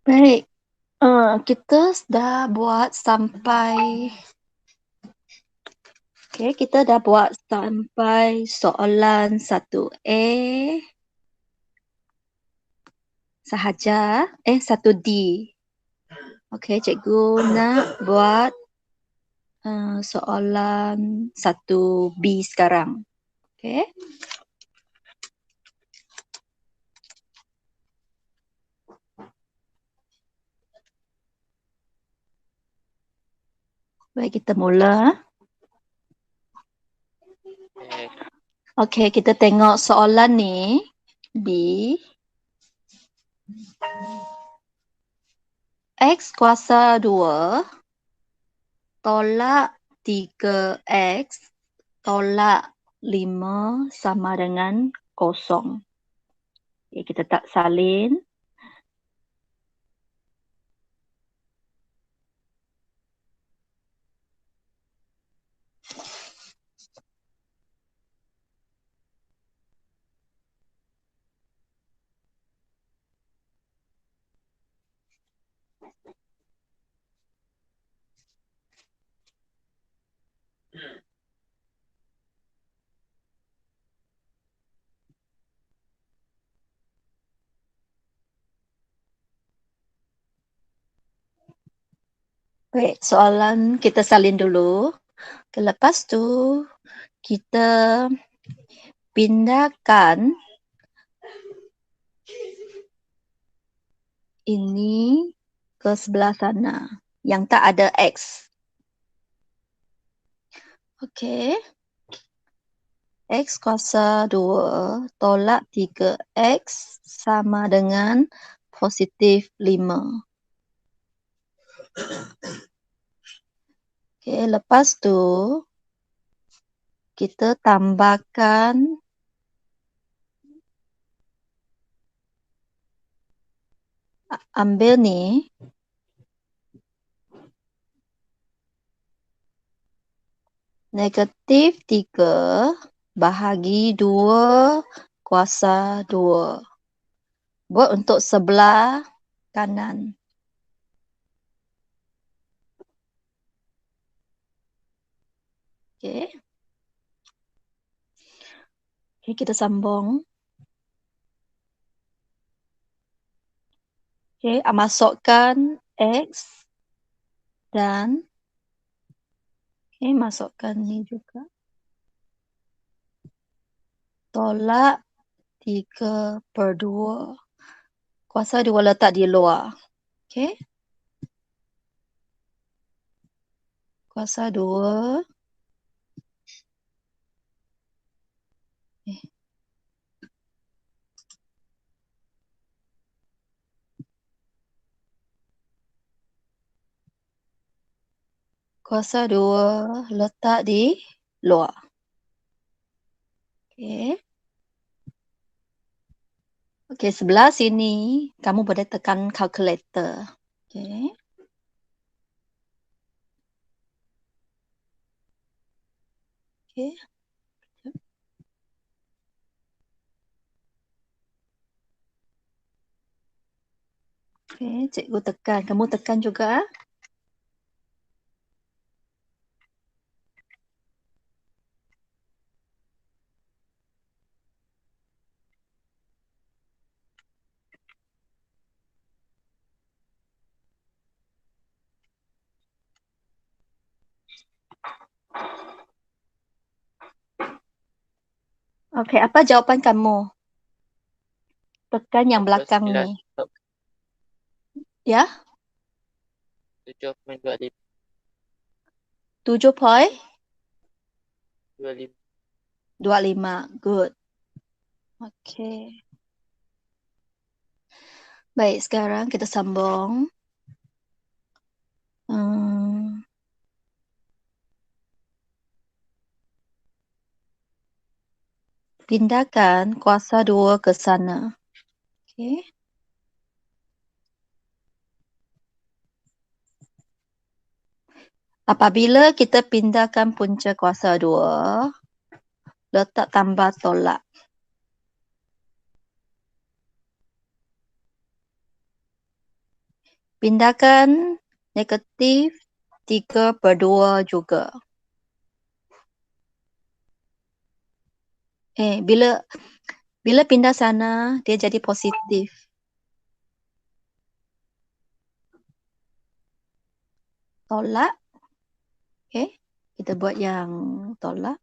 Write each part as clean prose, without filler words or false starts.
Baik, kita dah buat sampai kita dah buat sampai soalan 1A sahaja, 1D. Okey, cikgu nak buat soalan 1B sekarang. Okey. Baik, kita mula. Okey, kita tengok soalan ni. B. X kuasa 2 tolak 3X tolak 5 sama dengan 0. Okay, kita tak salin. Baik, soalan kita salin dulu. Lepas tu kita pindahkan ini ke sebelah sana yang tak ada X. Okey. X kuasa 2 tolak 3X sama dengan positif 5. Okey, lepas tu kita tambahkan ambil ni negatif 3 bahagi 2 kuasa 2. Buat untuk sebelah kanan. Okey. Okay, kita sambung. Okay, masukkan X dan masukkan ni juga. Tolak 3/2. Kuasa 2 letak di luar. Okay. Kuasa 2. Kuasa 2 letak di luar. Okay. Okay, sebelah sini kamu boleh tekan calculator. Okay. Okay. Okay, cikgu tekan. Kamu tekan juga. Okay, apa jawapan kamu? Tekan yang belakang ni. Ya? 7.25. 7.25. Good. Okay. Baik, sekarang kita sambung. Pindahkan kuasa 2 ke sana. Okay. Apabila kita pindahkan punca kuasa 2, letak tambah tolak. Pindahkan negatif 3/2 juga. Bila pindah sana, dia jadi positif. Tolak. Okay. Kita buat yang tolak.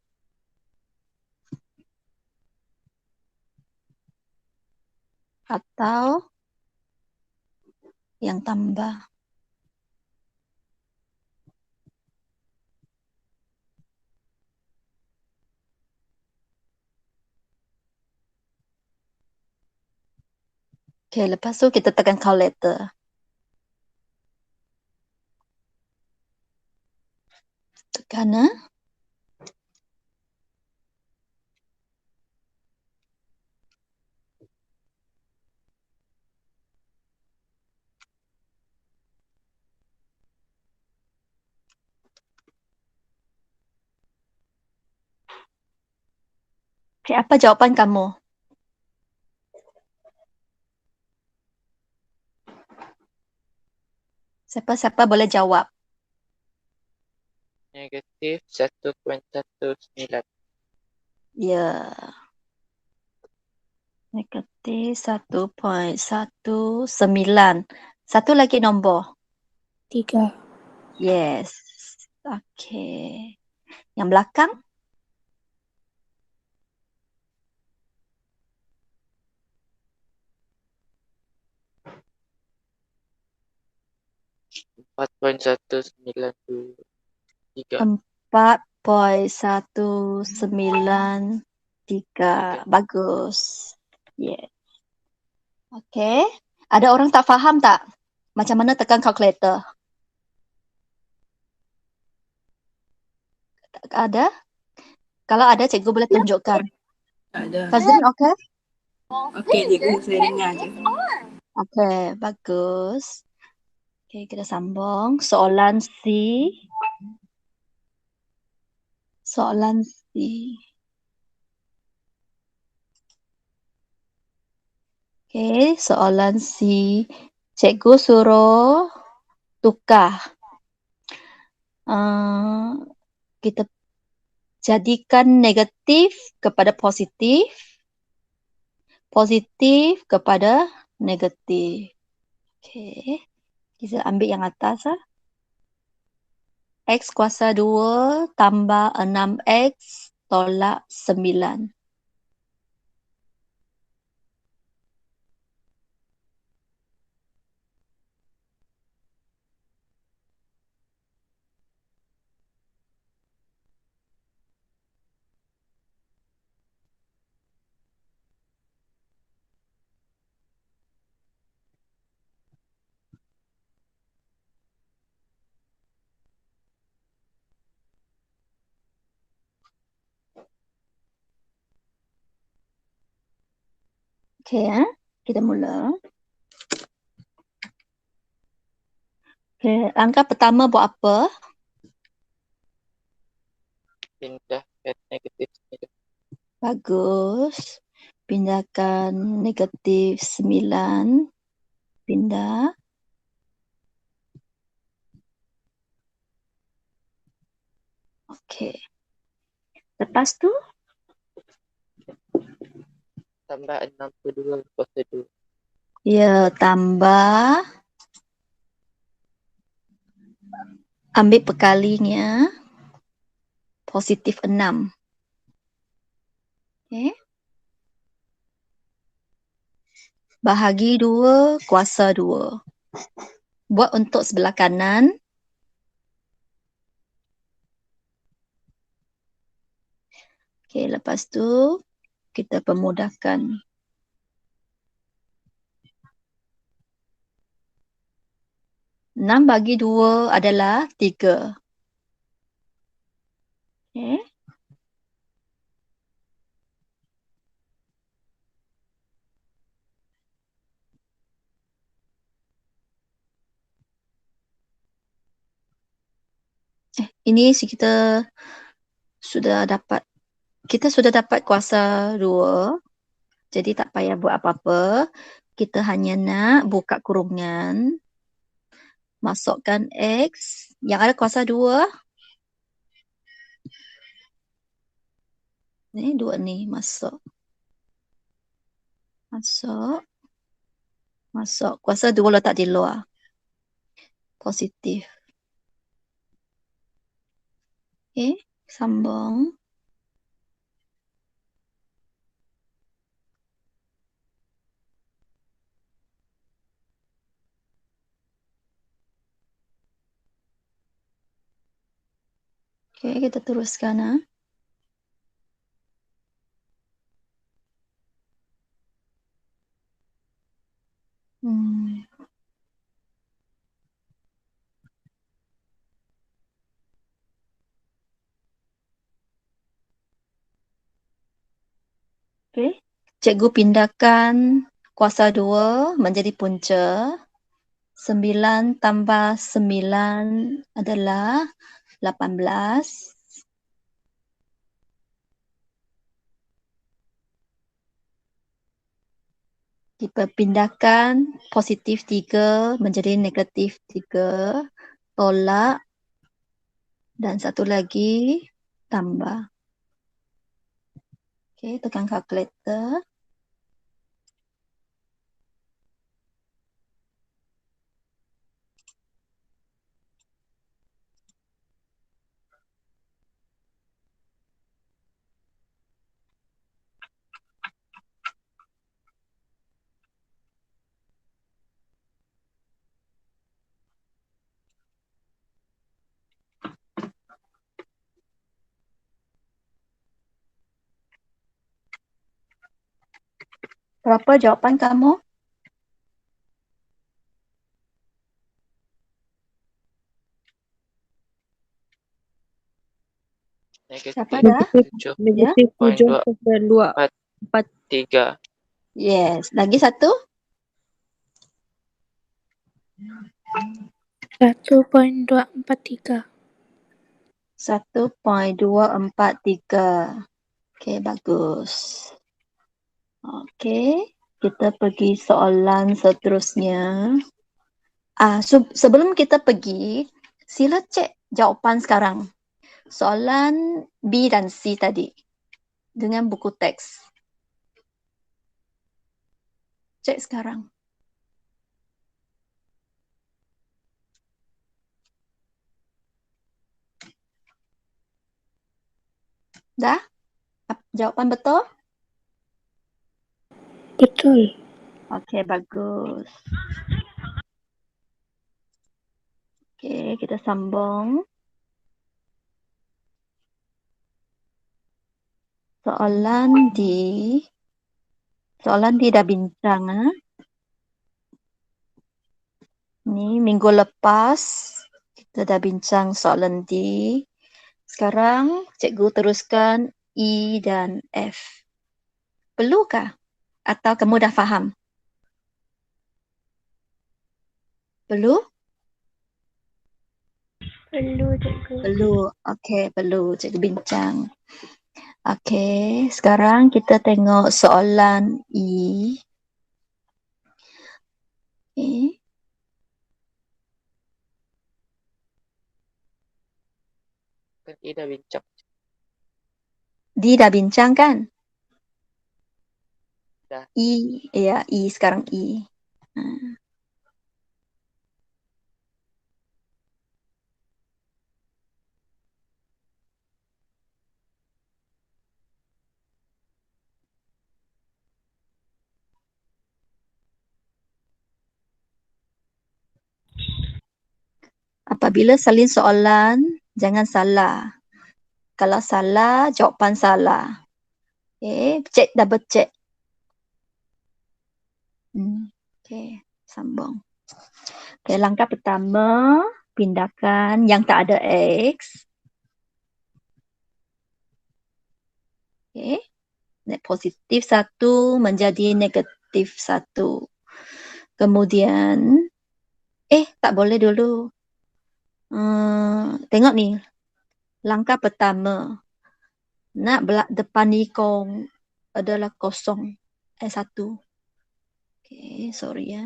Atau yang tambah. Okay, lepas tu kita tekan calculator. Tekan, Okay, apa jawapan kamu? Siapa-siapa boleh jawab. Negatif 1.19. Ya. Negatif 1.19. Satu lagi nombor. 3. Yes. Okay. Yang belakang? Empat poin 192. 4.193. Bagus. Yeah. Okay. Ada orang tak faham tak? Macam mana tekan calculator? Ada? Kalau ada, cikgu boleh tunjukkan. Ada. Fazlin, okay? Okey, cikgu, saya dengar je. Okay, bagus. Okay, kita sambung. Soalan C. Soalan C. Okay, soalan C. Cikgu suruh tukar. Kita jadikan negatif kepada positif. Positif kepada negatif. Okay. Kita ambil yang atas. X kuasa 2 tambah 6X tolak 9. Okay, kita mula. Okay, langkah pertama buat apa? Pindahkan negatif 9. Bagus. Pindahkan negatif 9. Pindah. Okay. Lepas tu? Tambah 62 kuasa 2. Ya, tambah. Ambil perkalinya. Positif 6. Okay. Bahagi 2 kuasa 2. Buat untuk sebelah kanan. Okay, lepas tu kita pemudahkan. 6 bagi 2 adalah 3. Okay. Ini kita sudah dapat kuasa 2. Jadi tak payah buat apa-apa. Kita hanya nak buka kurungan. Masukkan X. Yang ada kuasa 2. Ni 2 ni masuk. Masuk. Masuk. Kuasa 2 letak di luar. Positif. Okay. Sambung. Okay, kita teruskan. Hmm. Okay. Cikgu pindahkan kuasa 2 menjadi punca. 9 tambah 9 adalah 18. Dipindahkan positif 3 menjadi negatif 3. Tolak. Dan satu lagi tambah. Okay, tekan kalkulator. Berapa jawapan kamu? Siapa Negatif dah? Negatif Poin 7,243. 3. Yes. Lagi satu? 1,243. 1.243. Okay, bagus. Okay, kita pergi soalan seterusnya. Sebelum kita pergi, sila cek jawapan sekarang. Soalan B dan C tadi dengan buku teks. Cek sekarang. Dah? Jawapan betul? Betul. Okay, bagus. Okay, kita sambung. Soalan dah bincang. Ni minggu lepas kita dah bincang soalan D. Sekarang cikgu teruskan E dan F. Perlukah? Atau kamu dah faham? Perlu? Perlu, cikgu. Perlu. Okey, perlu cikgu bincang. Okey, sekarang kita tengok soalan E. Okay. Kan dia dah bincang. D dah bincang kan? Dah. E, ya, E sekarang E. Apabila salin soalan, jangan salah. Kalau salah, jawapan salah. Okay, cek, double check. Okay, sambung. Okay, langkah pertama, pindahkan yang tak ada X. Okay, positif 1 menjadi negatif 1. Kemudian, tak boleh dulu. Tengok ni, langkah pertama. Nak depan ni kong adalah kosong. 1. Okay, sorry ya.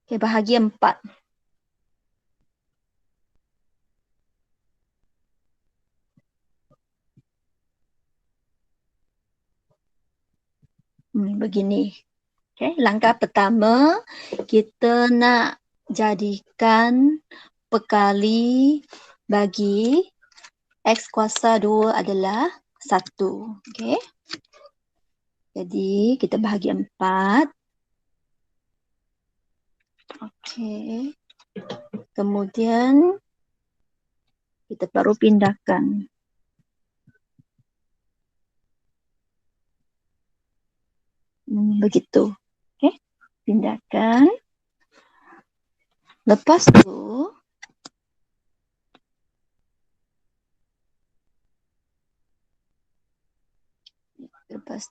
Okey, bahagi 4. Begini. Okey, langkah pertama kita nak jadikan perkali bagi X kuasa 2 adalah 1. Okey. Jadi kita bahagi 4. Okey. Kemudian kita baru pindahkan. Begitu. Okey. Pindahkan. Lepas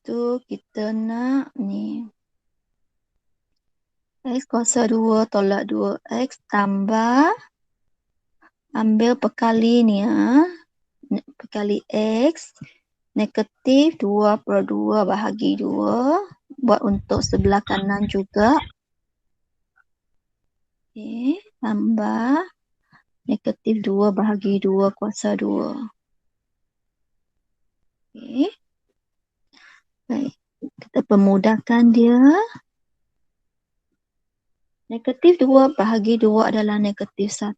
tu kita nak ni X kuasa 2 tolak 2X tambah, ambil perkali ni perkali X, negatif 2/2 bahagi 2, buat untuk sebelah kanan juga. Okey, tambah negatif 2 bahagi 2 kuasa 2. Okey. Baik, kita permudahkan dia. Negatif 2 bahagi 2 adalah negatif 1.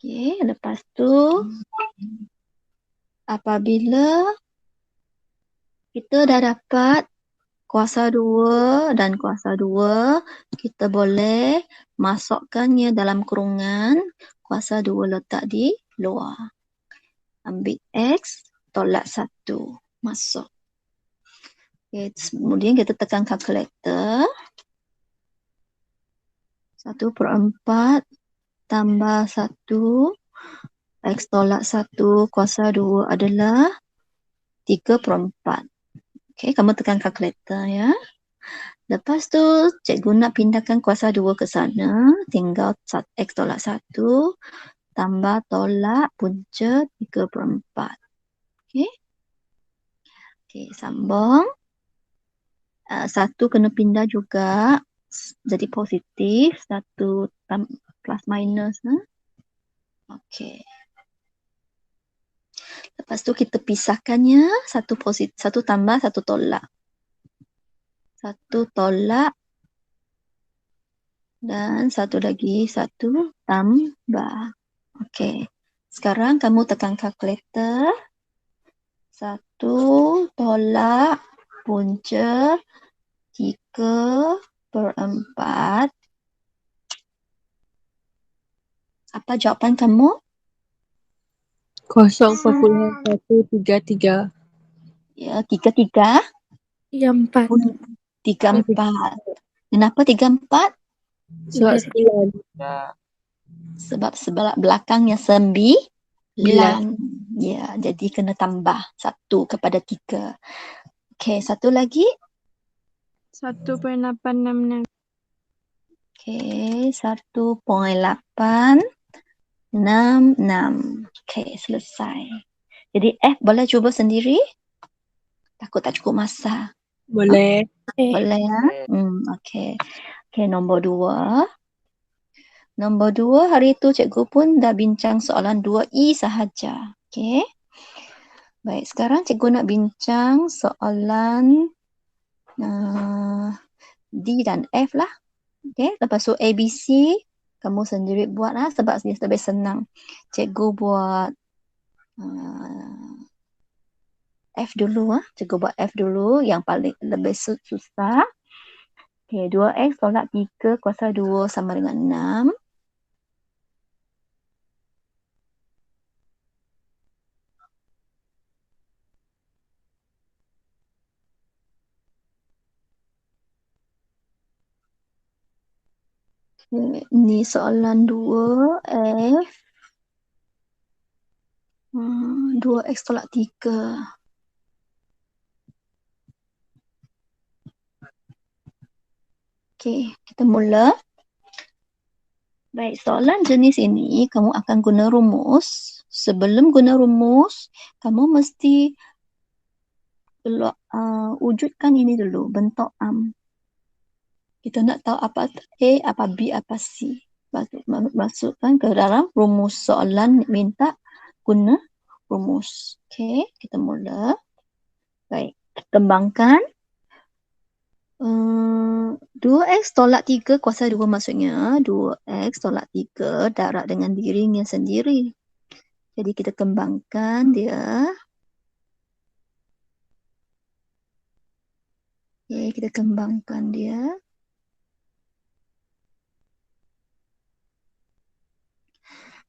Okey, lepas tu apabila kita dah dapat kuasa 2 dan kuasa 2, kita boleh masukkannya dalam kurungan. Kuasa 2 letak di luar. Ambil X tolak 1. Masuk. Okay, kemudian kita tekan kalkulator. 1/4 tambah 1. X tolak 1 kuasa 2 adalah 3/4. Okay, kamu tekan kalkulator ya. Lepas tu, cikgu nak pindahkan kuasa 2 ke sana. Tinggal X tolak 1 tambah tolak punca 3/4. Okay. Okay, sambung. 1 kena pindah juga. Jadi positif. 1 plus minus. Okay. Lepas tu kita pisahkannya. 1 tambah 1 tolak. 1 tolak. Dan 1 lagi. 1 tambah. Okay. Sekarang kamu tekan kalkulator. 1 tolak punca 3/4. Apa jawapan kamu? 0,133. Ya, 3/3. 4. 3/4. Kenapa 3/4? Sebab 9. Ya. Sebab sebelah belakangnya 9. Ya, jadi kena tambah 1 kepada 3. Okey, satu lagi. 1,866. Okey, 1.866. Okey, selesai. Jadi F boleh cuba sendiri? Takut tak cukup masa. Boleh. Boleh ya? Okey. Okey, nombor 2. Nombor 2, hari tu cikgu pun dah bincang soalan 2E sahaja. Okey. Baik, sekarang cikgu nak bincang soalan D dan F lah. Okey, lepas tu ABC kamu sendiri buat lah sebab dia lebih senang. Cikgu buat F dulu Cikgu buat F dulu yang paling lebih susah. Okey, 2X tolak 3 kuasa 2 sama dengan 6. Ni soalan 2F. 2X tolak 3. Okey, kita mula. Baik, soalan jenis ini kamu akan guna rumus. Sebelum guna rumus, kamu mesti wujudkan ini dulu, bentuk kita nak tahu apa A, apa B, apa C. Masukkan ke dalam rumus soalan minta guna rumus. Okey, kita mula. Baik, kembangkan. 2x tolak 3 kuasa 2 maksudnya 2x tolak 3 darab dengan dirinya sendiri. Jadi kita kembangkan dia. Okay, kita kembangkan dia.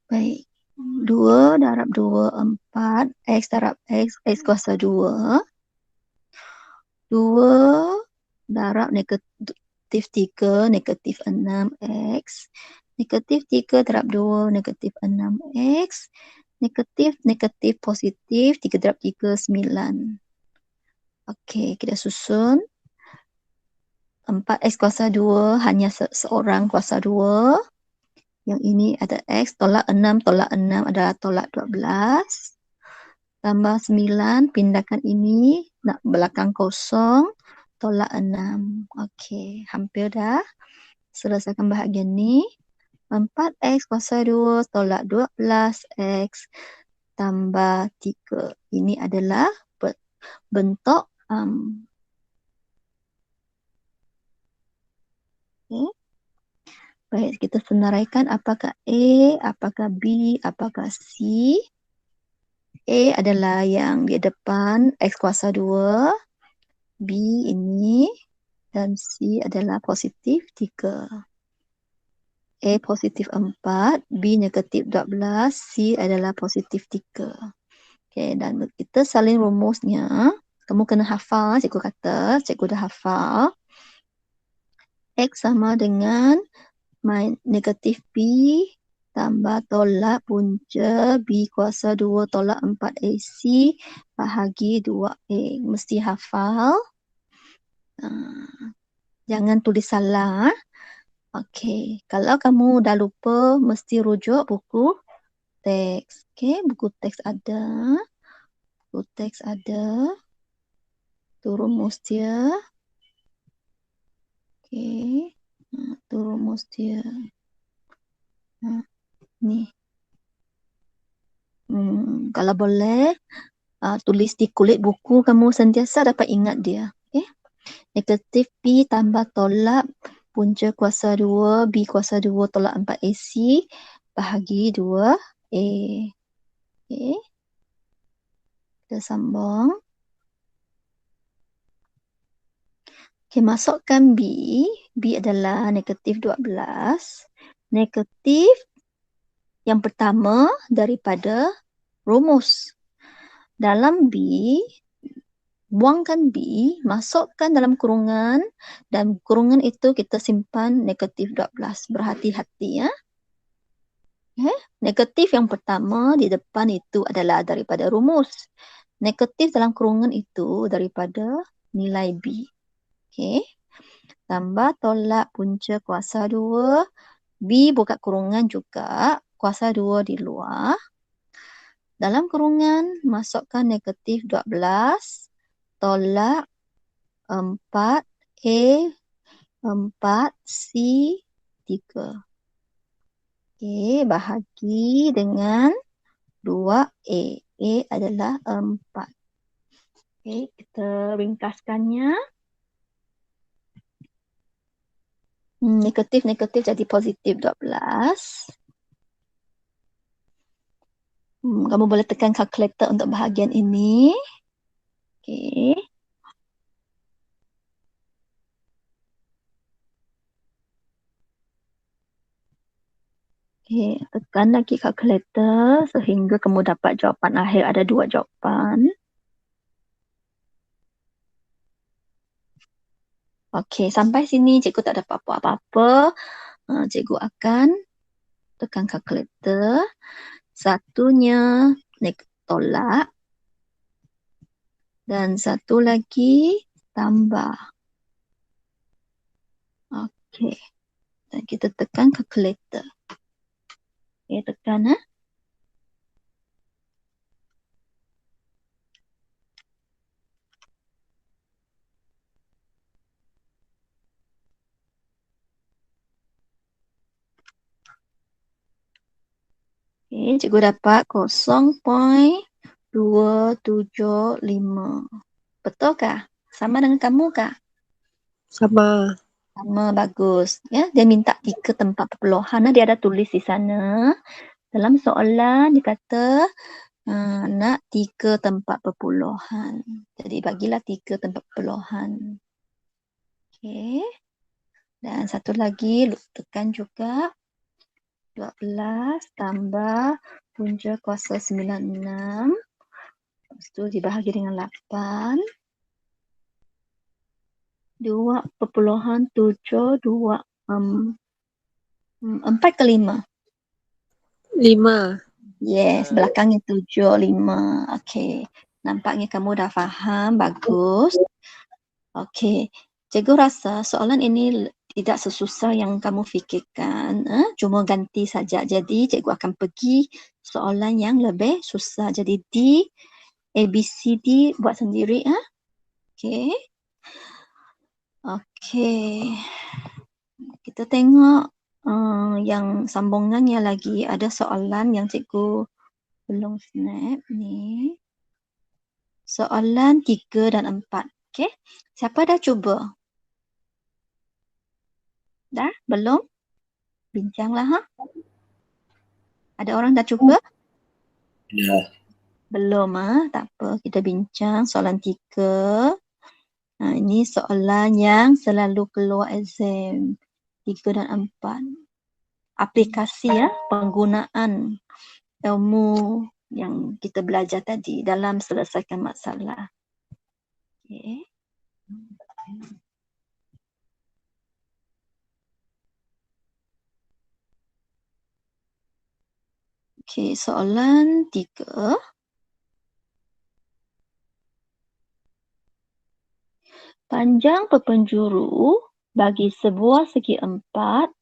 Baik. 2 darab 2, 4. X darab X, X kuasa 2. 2 darab negatif 3, negatif 6X. Negatif 3 darab 2, negatif 6X. Negatif, positif. 3 darab 3, 9. Okey, kita susun. 4X kuasa 2, hanya seorang kuasa 2. Yang ini ada X, tolak 6 adalah tolak 12. Tambah 9, pindahkan ini, nak belakang kosong, tolak 6. Okey, hampir dah. Selesaikan bahagian ni. 4X kuasa 2 tolak 12X tambah 3. Ini adalah bentuk okay. Baik, kita senaraikan apakah A, apakah B, apakah C. A adalah yang di depan X kuasa 2, B ini, dan C adalah positif 3. A positif 4, B negatif 12, C adalah positif 3. Okay, dan kita salin rumusnya. Kamu kena hafal, cikgu kata. Cikgu dah hafal. X sama dengan negatif B tambah tolak punca B kuasa 2 tolak 4AC bahagi 2A. Mesti hafal. Jangan tulis salah. Okey, kalau kamu dah lupa, mesti rujuk buku teks. Okey, buku teks ada. Buku teks ada. Tu rumus dia. Okey. Tu rumus dia. Ni. Kalau boleh, tulis di kulit buku, kamu sentiasa dapat ingat dia. Okay? Negatif B tambah tolak punca kuasa 2, B kuasa 2 tolak 4AC bahagi 2A. Okay. Kita sambung. Okay, masukkan B. B adalah negatif 12. Negatif yang pertama daripada rumus. Dalam B, buangkan B, masukkan dalam kurungan dan kurungan itu kita simpan negatif 12. Berhati-hati ya. Negatif yang pertama di depan itu adalah daripada rumus. Negatif dalam kurungan itu daripada nilai B. Okay. Tambah tolak punca kuasa 2. B buka kurungan juga. Kuasa 2 di luar. Dalam kurungan masukkan negatif 12. Tolak 4A 4C 3. Okay, bahagi dengan 2A. A adalah 4. Okay, kita ringkaskannya. Negatif jadi positif 12. Kamu boleh tekan kalkulator untuk bahagian ini. Okay. Okay, tekan lagi kalkulator sehingga kamu dapat jawapan akhir. Ada 2 jawapan. Okay, sampai sini cikgu tak dapat apa-apa. Cikgu akan tekan kalkulator. Satunya tolak. Dan satu lagi tambah. Okay. Dan kita tekan kalkulator. Okay, tekan . Okey, cikgu dapat 0.275. Betulkah? Sama dengan kamu kah? Sama. Sama, bagus. Ya, dia minta 3 tempat perpuluhan. Dia ada tulis di sana. Dalam soalan dia kata nak 3 tempat perpuluhan. Jadi bagilah 3 tempat perpuluhan. Okey. Dan satu lagi tekan juga 12 tambah punca kuasa 96. Lepas tu dibahagi dengan 8. 2.724 ke 5. 5. Yes, belakangnya 7, 5. Okey. Nampaknya kamu dah faham. Bagus. Okey. Cikgu rasa soalan ini tidak sesusah yang kamu fikirkan. Cuma ganti saja. Jadi cikgu akan pergi soalan yang lebih susah. Jadi D, A, B, C, D buat sendiri. Okey. Okey. Kita tengok yang sambungannya lagi. Ada soalan yang cikgu belum snap ni. Soalan 3 dan 4. Okey. Siapa dah cuba? Dah? Belum? Bincanglah Ada orang dah cuba? Ya. Belum tak apa. Kita bincang soalan 3. Ini soalan yang selalu keluar exam 3 dan 4. Aplikasi penggunaan ilmu yang kita belajar tadi dalam selesaikan masalah. Okey. Okey, soalan 3. Panjang perpenjuru bagi sebuah segi 4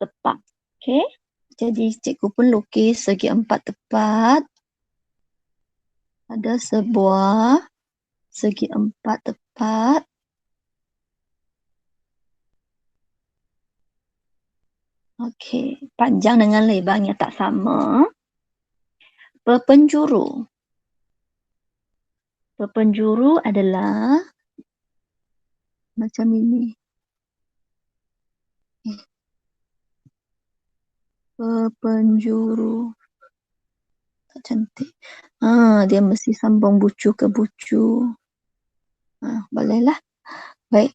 tepat. Okey. Jadi cikgu pun lukis segi 4 tepat. Ada sebuah segi 4 tepat. Okey, panjang dengan lebarnya tak sama. Perpenjuru. Perpenjuru adalah macam ini. Perpenjuru. Tak cantik. Dia mesti sambung bucu ke bucu. Bolehlah. Baik.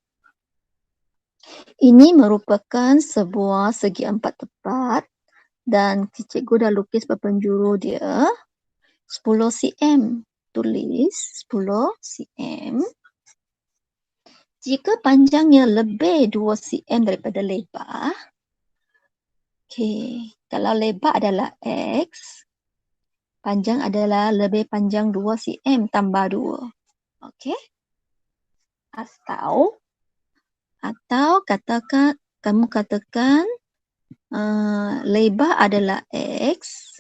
Ini merupakan sebuah segi 4 tepat dan cikgu dah lukis perpenjuru dia 10 cm. Tulis 10 cm. Jika panjangnya lebih 2 cm daripada lebar, okey, kalau lebar adalah X, panjang adalah lebih panjang 2 cm tambah 2. Okey? Atau katakan, kamu katakan lebar adalah X,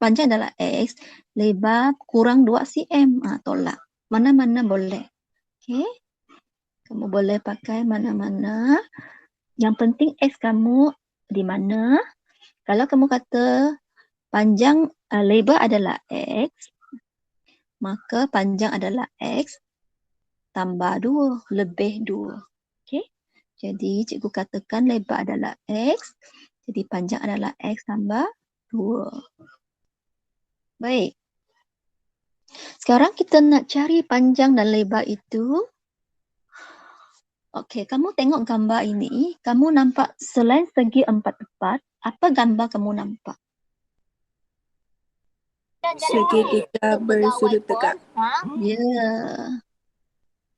panjang adalah X, lebar kurang 2 cm. Tolak. Mana-mana boleh. Okey? Kamu boleh pakai mana-mana. Yang penting X kamu di mana. Kalau kamu kata panjang lebar adalah X, maka panjang adalah X tambah 2, lebih 2. Okey? Jadi cikgu katakan lebar adalah X, jadi panjang adalah X tambah 2. Baik. Sekarang kita nak cari panjang dan lebar itu. Okey, kamu tengok gambar ini, kamu nampak selain segi 4 tepat, apa gambar kamu nampak? Segi 3 bersudut tegak. Ya.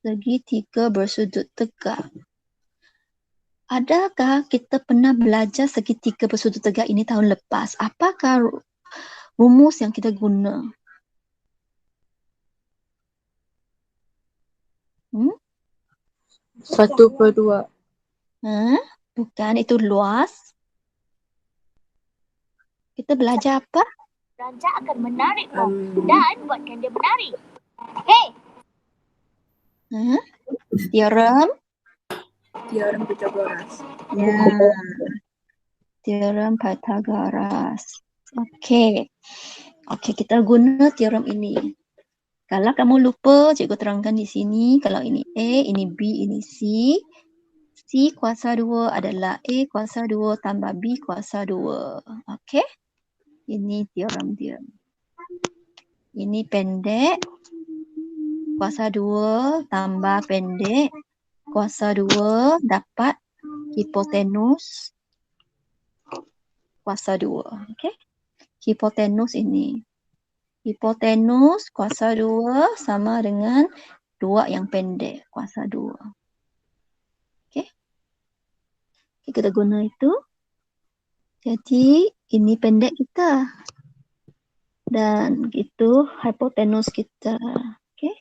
Segi 3 bersudut tegak. Adakah kita pernah belajar segi 3 bersudut tegak ini tahun lepas? Apakah rumus yang kita guna? 1/2. Bukan, itu luas. Kita belajar apa? Raja akan menarik dan buatkan dia menari. Hei! Teorem? Teorem Pythagoras. Ya. teorem Pythagoras. Okey. Okey, kita guna teorem ini. Kalau kamu lupa, cikgu terangkan di sini. Kalau ini A, ini B, ini C. C kuasa 2 adalah A kuasa 2 tambah B kuasa 2. Okey. Ini teorem dia. Ini pendek. Kuasa 2 tambah pendek. Kuasa 2 dapat hipotenus. Kuasa 2. Okey. Hipotenus ini. Hipotenus kuasa 2 sama dengan 2 yang pendek. Kuasa 2. Okey. Kita guna itu. Jadi ini pendek kita. Dan itu hipotenus kita. Okey.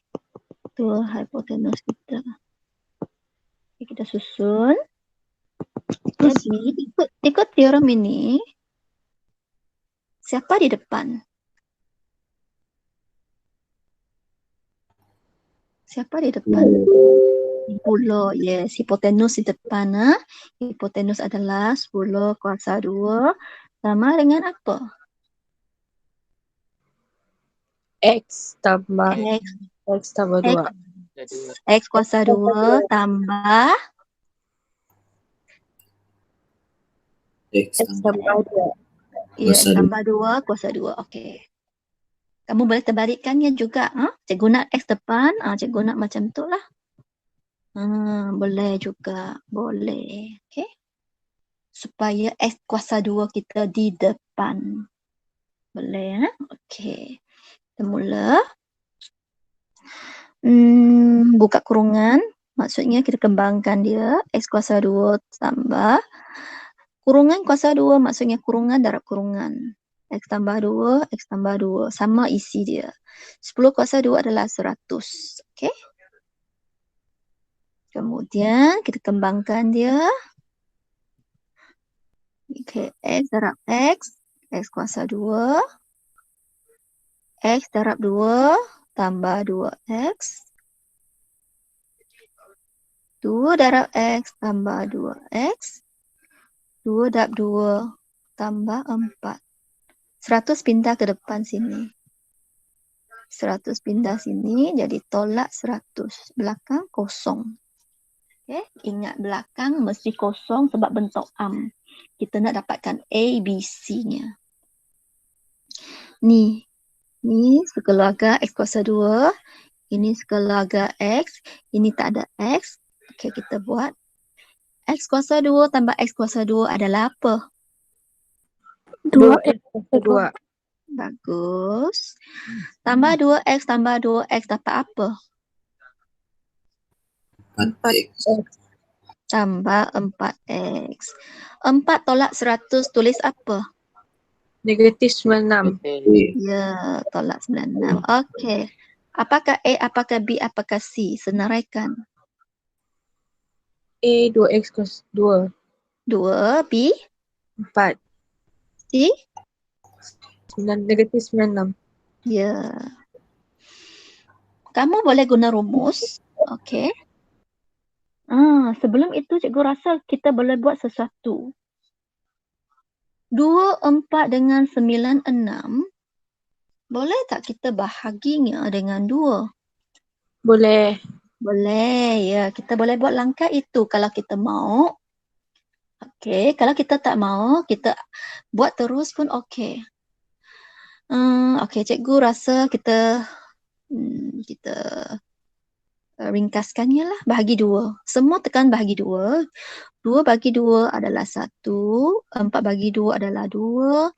Itu hipotenus kita. Okay, kita susun. Jadi ikut teorem ini. Siapa di depan? Siapa di depan? Sepuluh. Yes, hipotenus di depan. Hipotenus adalah 10 kuasa 2 sama dengan apa? X tambah X, X tambah 2. Jadi X kuasa 2 tambah X X tambah 2. ya, Kuasa tambah 2 kuasa 2. Okey. Kamu boleh terbalikkannya juga. Cikgu nak X depan, cikgu nak macam tu lah. Boleh juga. Boleh. Okey. Supaya X kuasa 2 kita di depan. Boleh. Okey. Kita mula. Buka kurungan. Maksudnya kita kembangkan dia. X kuasa 2 tambah. Kurungan kuasa 2 maksudnya kurungan darab kurungan. X tambah 2, X tambah 2. Sama isi dia. 10 kuasa 2 adalah 100. Okey. Kemudian kita kembangkan dia. Okey. X darab X. X kuasa 2. X darab 2 tambah 2X. 2 darab X tambah 2X. 2 darab 2 tambah 4. 100 pindah ke depan sini. 100 pindah sini, jadi tolak 100. Belakang kosong. Okay. Ingat belakang mesti kosong sebab bentuk am. Kita nak dapatkan A, B, C-nya. Ni sekeluarga X kuasa 2. Ini sekeluarga X. Ini tak ada X. Okay, kita buat. X kuasa 2 tambah X kuasa 2 adalah apa? 2X kuasa 2. Bagus. Tambah 2X tambah 2X dapat apa? 4X. Tambah 4X. 4 tolak 100 tulis apa? Negatif 96. Ya, tolak 96. Okey. Apakah A, apakah B, apakah C? Senaraikan. A 2X kuasa 2. 2, B, 4. C? Negatif 96. Ya. Kamu boleh guna rumus. Okey. Sebelum itu cikgu rasa kita boleh buat sesuatu. 2, 4 dengan 9, 6. Boleh tak kita bahaginya dengan 2? Boleh. Boleh, ya. Kita boleh buat langkah itu kalau kita mahu. Okey, kalau kita tak mahu, kita buat terus pun okey. Okey, cikgu rasa kita ringkaskannya lah. Bahagi 2. Semua tekan bahagi 2. 2 bagi 2 adalah 1. 4 bagi 2 adalah 2.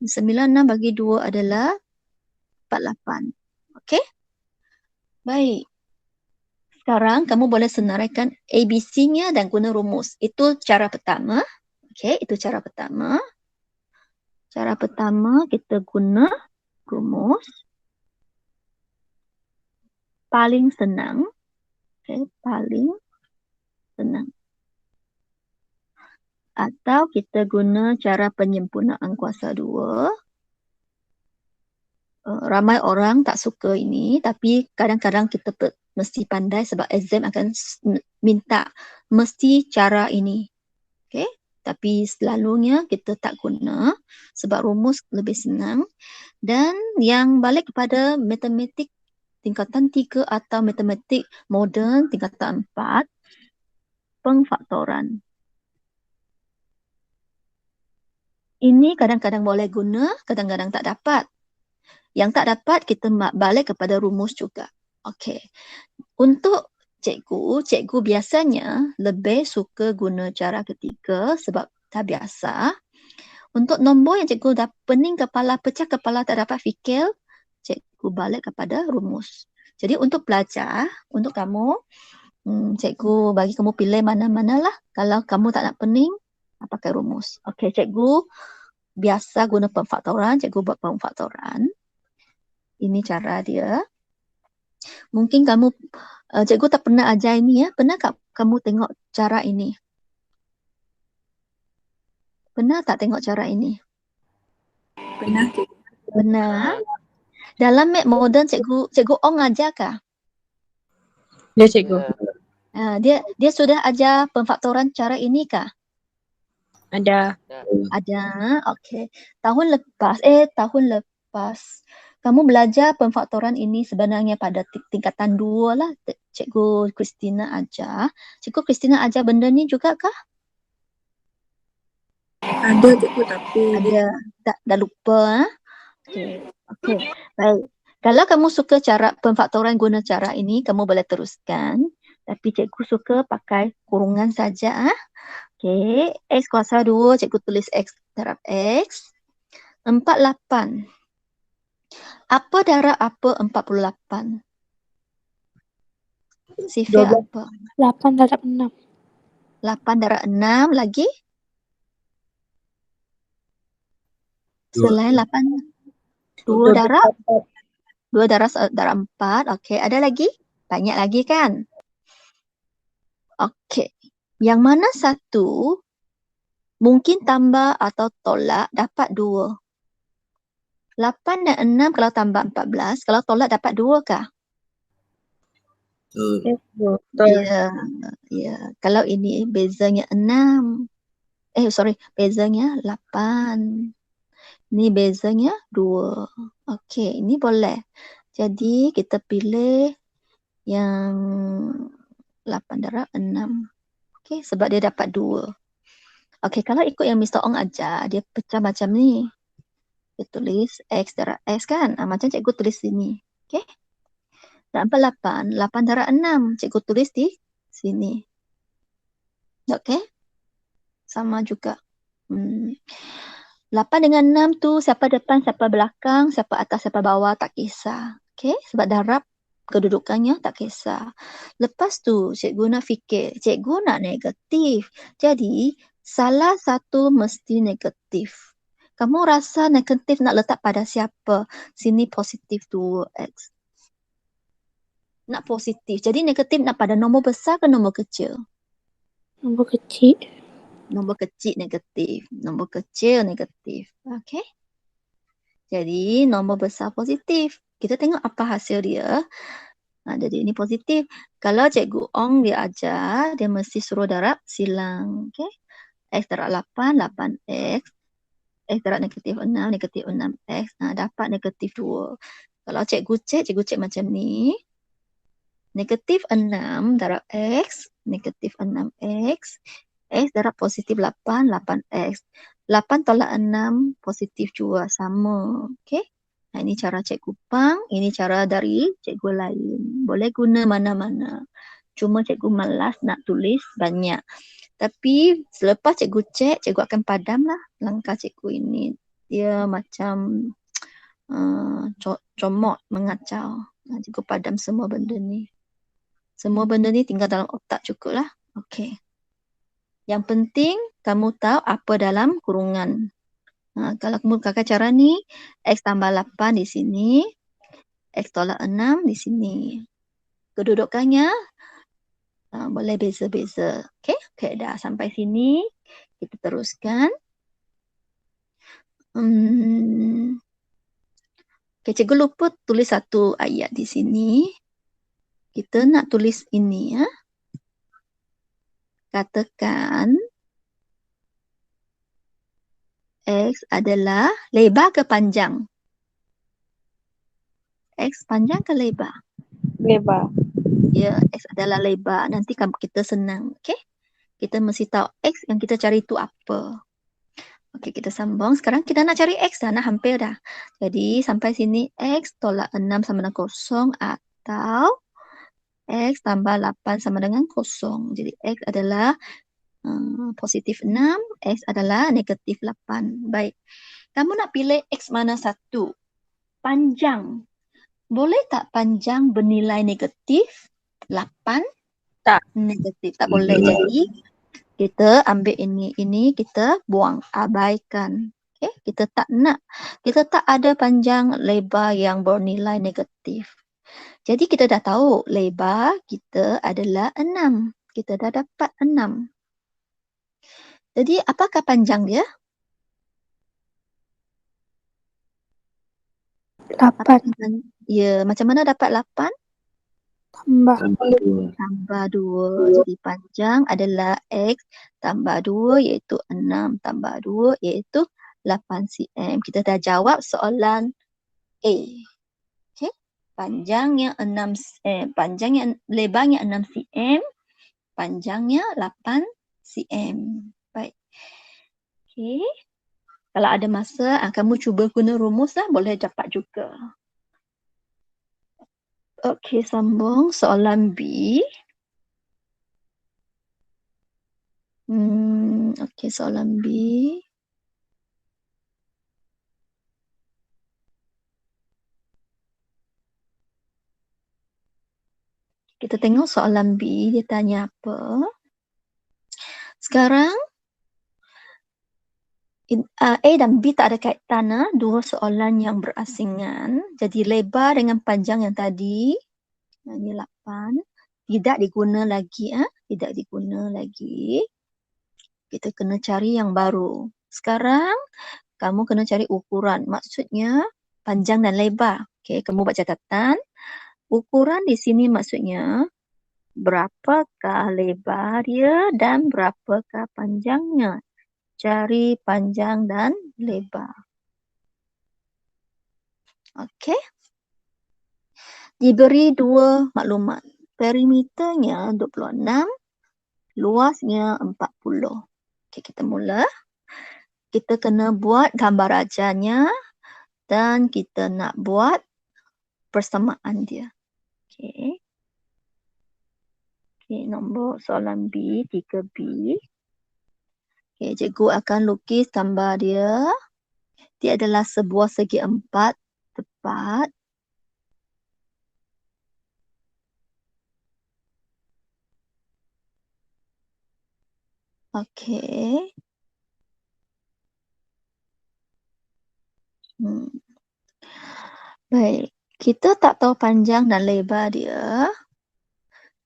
9, 6 bagi 2 adalah 48. Okey? Baik. Sekarang kamu boleh senaraikan ABC-nya dan guna rumus. Itu cara pertama. Okey, itu cara pertama. Cara pertama kita guna rumus. Paling senang. Okey, paling senang. Atau kita guna cara penyempurnaan kuasa 2. Ramai orang tak suka ini, tapi kadang-kadang kita mesti pandai sebab exam akan minta mesti cara ini. Okey, Tapi selalunya kita tak guna sebab rumus lebih senang. Dan yang balik kepada matematik tingkatan 3 atau matematik moden tingkatan 4, pengfaktoran. Ini kadang-kadang boleh guna, kadang-kadang tak dapat. Yang tak dapat, kita balik kepada rumus juga. Okey. Untuk cikgu biasanya lebih suka guna cara ketiga sebab dah biasa. Untuk nombor yang cikgu dah pening kepala, pecah kepala, tak dapat fikir, cikgu balik kepada rumus. Jadi untuk belajar, untuk kamu, cikgu bagi kamu pilih mana-mana lah. Kalau kamu tak nak pening, pakai rumus. Okey, cikgu biasa guna pemfaktoran, cikgu buat pemfaktoran. Ini cara dia. Mungkin kamu, cikgu tak pernah ajar ini ya. Pernah tak kamu tengok cara ini? Pernah tak tengok cara ini? Pernah cikgu. Benar. Dalam mat moden cikgu Ong ajar kah? Ya cikgu. Dia sudah ajar pemfaktoran cara ini kah? Ada. Ada. Okey. Tahun lepas kamu belajar pemfaktoran ini sebenarnya pada tingkatan 2 lah. Cikgu Christina ajar. Cikgu Christina ajar benda ni juga kah? Ada cikgu tapi Ada. Dah lupa. Okey. Baik. Kalau kamu suka cara pemfaktoran guna cara ini, kamu boleh teruskan. Tapi cikgu suka pakai kurungan saja. Okey. X kuasa 2, cikgu tulis X darab X. 48. Apa darab apa 48? Sifir 12. apa? 8 darab 6. 8 darab 6 lagi? Dua. Selain 8. 2 darab? 2 darab 4. Okey, ada lagi? Banyak lagi kan? Okey. Yang mana satu mungkin tambah atau tolak dapat 2? 8 dan 6 kalau tambah 14, kalau tolak dapat 2 kah? Betul. Ya. Kalau ini bezanya 6. Bezanya 8. Ini bezanya 2. Okey, ini boleh. Jadi kita pilih yang 8 darab 6. Okey, sebab dia dapat 2. Okey, kalau ikut yang Mr. Ong ajar, dia pecah macam ni. Dia tulis X darab X kan? Macam cikgu tulis sini. Okey. Dapat 8. 8 darab 6. Cikgu tulis di sini. Okey. Sama juga. 8 dengan 6 tu siapa depan, siapa belakang, siapa atas, siapa bawah tak kisah. Okey. Sebab darab kedudukannya tak kisah. Lepas tu cikgu nak fikir. Cikgu nak negatif. Jadi salah satu mesti negatif. Kamu rasa negatif nak letak pada siapa? Sini positif 2x. Nak positif. Jadi negatif nak pada nombor besar ke nombor kecil? Nombor kecil. Nombor kecil negatif. Nombor kecil negatif. Okey. Jadi nombor besar positif. Kita tengok apa hasil dia. Jadi ini positif. Kalau cikgu Ong dia ajar, dia mesti suruh darab silang. Okey. X darab 8, 8x. X darab negatif 6, negatif 6x. Dapat negatif 2. Kalau cikgu cek macam ni. Negatif 6 darab x, negatif 6x. X darab positif 8, 8x. 8 tolak 6, positif juga. Sama. Okey. Ini cara cikgu Pang. Ini cara dari cikgu lain. Boleh guna mana-mana. Cuma cikgu malas nak tulis banyak. Tapi selepas cikgu cek, cikgu akan padam lah langkah cikgu ini. Dia macam comot, mengacau. Cikgu padam semua benda ni. Semua benda ni tinggal dalam otak cukup lah. Okey. Yang penting kamu tahu apa dalam kurungan. Kalau kamu pakai cara ni, X tambah 8 di sini, X tolak 6 di sini. Kedudukannya boleh beza-beza. Okey, dah sampai sini. Kita teruskan. Okey, cikgu lupa tulis satu ayat di sini. Kita nak tulis ini ya. Katakan X adalah lebar ke panjang? X panjang ke lebar? Lebar. Ya, X adalah lebar. Nanti kita senang. Okay? Kita mesti tahu X yang kita cari itu apa. Okey, kita sambung. Sekarang kita nak cari X dah. Nak hampir dah. Jadi, sampai sini X tolak 6 sama dengan kosong atau X tambah 8 sama dengan kosong. Jadi, X adalah positif 6. X adalah negatif 8. Baik. Kamu nak pilih X mana satu? Panjang. Boleh tak panjang bernilai negatif? 8? Tak. Negatif. Tak boleh. Jadi, kita ambil ini kita buang, abaikan. Okay? Kita tak ada panjang lebar yang bernilai negatif. Jadi kita dah tahu lebar kita adalah 6. Kita dah dapat 6. Jadi apakah panjang dia? 8 Ya, macam mana dapat 8? tambah Tambah 2. Jadi panjang adalah X tambah 2 iaitu 6 tambah 2 iaitu 8 cm. Kita dah jawab soalan A. Okey. Panjangnya lebarnya 6 cm, panjangnya 8 cm. Baik. Okey. Kalau ada masa kamu cuba guna rumus lah, boleh dapat juga. Okey, sambung soalan B. Okey, soalan B. Kita tengok soalan B, dia tanya apa. Sekarang A dan B tak ada kaitan, dua soalan yang berasingan. Jadi lebar dengan panjang yang tadi, ini 8, tidak diguna lagi. Tidak diguna lagi. Kita kena cari yang baru. Sekarang kamu kena cari ukuran. Maksudnya panjang dan lebar. Okay, kamu buat catatan. Ukuran di sini maksudnya berapakah lebar dia dan berapakah panjangnya. Cari panjang dan lebar. Okey. Diberi dua maklumat. Perimeternya 26, luasnya 40. Okey, kita mula. Kita kena buat gambar rajanya dan kita nak buat persamaan dia. Okey. Okey, nombor soalan B, 3B. Okay, cikgu akan lukis gambar dia. Dia adalah sebuah segi empat tepat. Okey. Baik, kita tak tahu panjang dan lebar dia.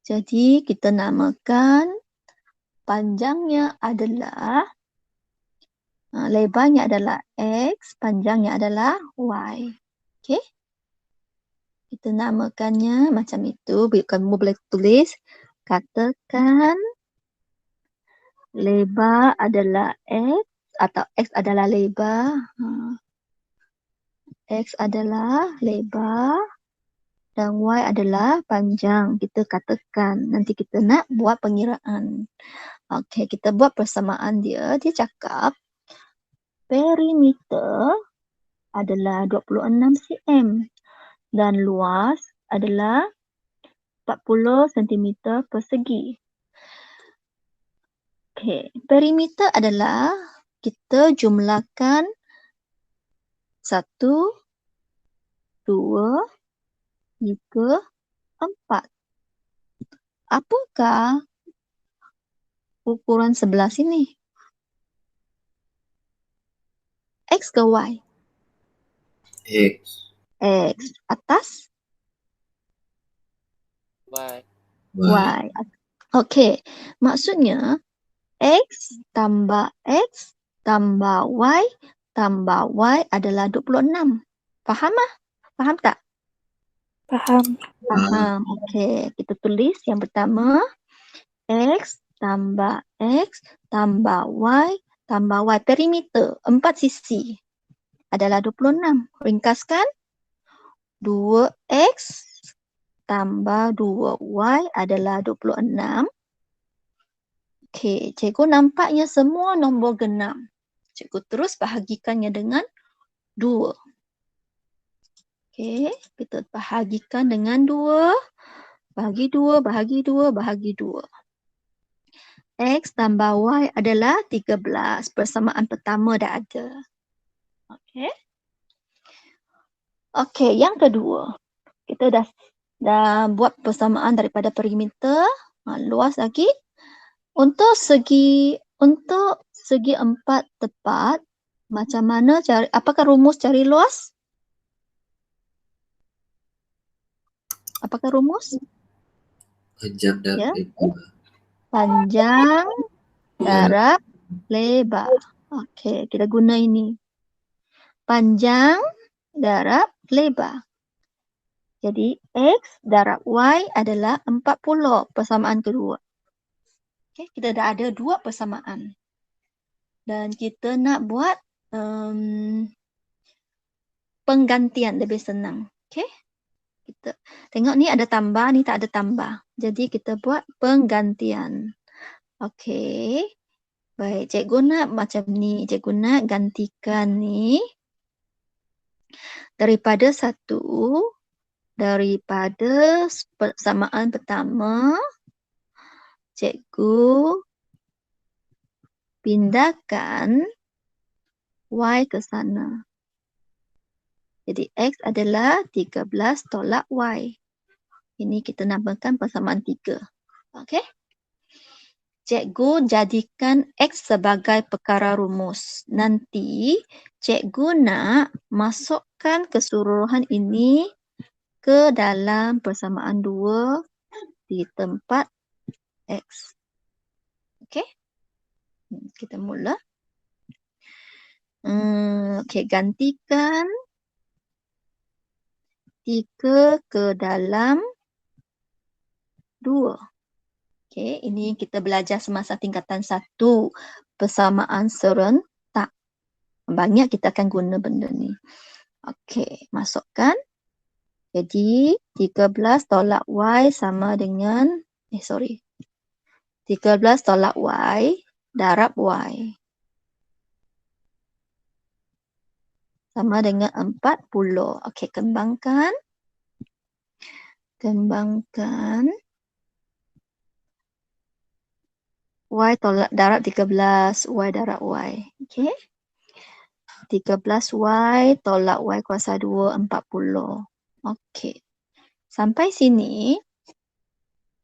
Jadi kita namakan panjangnya adalah lebarnya adalah X, panjangnya adalah Y. Okey. Kita namakannya macam itu. Kamu boleh tulis, katakan lebar adalah X atau X adalah lebar. X adalah lebar dan Y adalah panjang. Kita katakan. Nanti kita nak buat pengiraan. Okey, kita buat persamaan dia. Dia cakap perimeter adalah 26 cm dan luas adalah 40 cm persegi. Okey, perimeter adalah kita jumlahkan 1, 2, 3, 4. Apakah ukuran sebelah sini? X ke Y? X. X. Atas? Y. Y. Okey. Maksudnya X tambah X tambah Y tambah Y adalah 26. Faham ah? Faham tak? Faham. Faham. Okey. Kita tulis yang pertama. X tambah Y tambah Y. Perimeter 4 sisi adalah 26. Ringkaskan. 2X tambah 2Y adalah 26. Okey, cikgu nampaknya semua nombor genap. Cikgu terus bahagikannya dengan 2. Okey, kita bahagikan dengan 2. Bahagi 2, bahagi 2, bahagi 2. X tambah Y adalah 13. Persamaan pertama dah ada. Okey. Okey, yang kedua. Kita dah buat persamaan daripada perimeter. Luas lagi. Untuk segi 4 tepat, macam mana cari, apakah rumus cari luas? Apakah rumus? Panjang dan Ya. lebar. Panjang darab lebar. Okey, kita guna ini. Panjang darab lebar. Jadi X darab Y adalah 40. Persamaan kedua. Okey, kita dah ada 2 persamaan. Dan kita nak buat penggantian, lebih senang. Okey. Kita tengok ni ada tambah, ni tak ada tambah. Jadi kita buat penggantian. Okey. Baik, cikgu nak macam ni. Cikgu nak gantikan ni daripada 1, daripada persamaan pertama, cikgu pindahkan Y ke sana. Jadi X adalah 13 tolak Y. Ini kita namakan persamaan 3. Okey. Cikgu jadikan X sebagai perkara rumus. Nanti cikgu nak masukkan keseluruhan ini ke dalam persamaan 2 di tempat X. Okey. Kita mula. Okey, gantikan 3 ke dalam 2. Okey, ini kita belajar semasa tingkatan 1. Persamaan serentak. Banyak kita akan guna benda ni. Okey, masukkan. Jadi 13 tolak Y sama dengan 13 tolak Y darab Y sama dengan 40. Okey, kembangkan. Kembangkan. Y tolak darab 13, Y darab Y. Okey. 13Y tolak Y kuasa 2, 40. Okey. Sampai sini,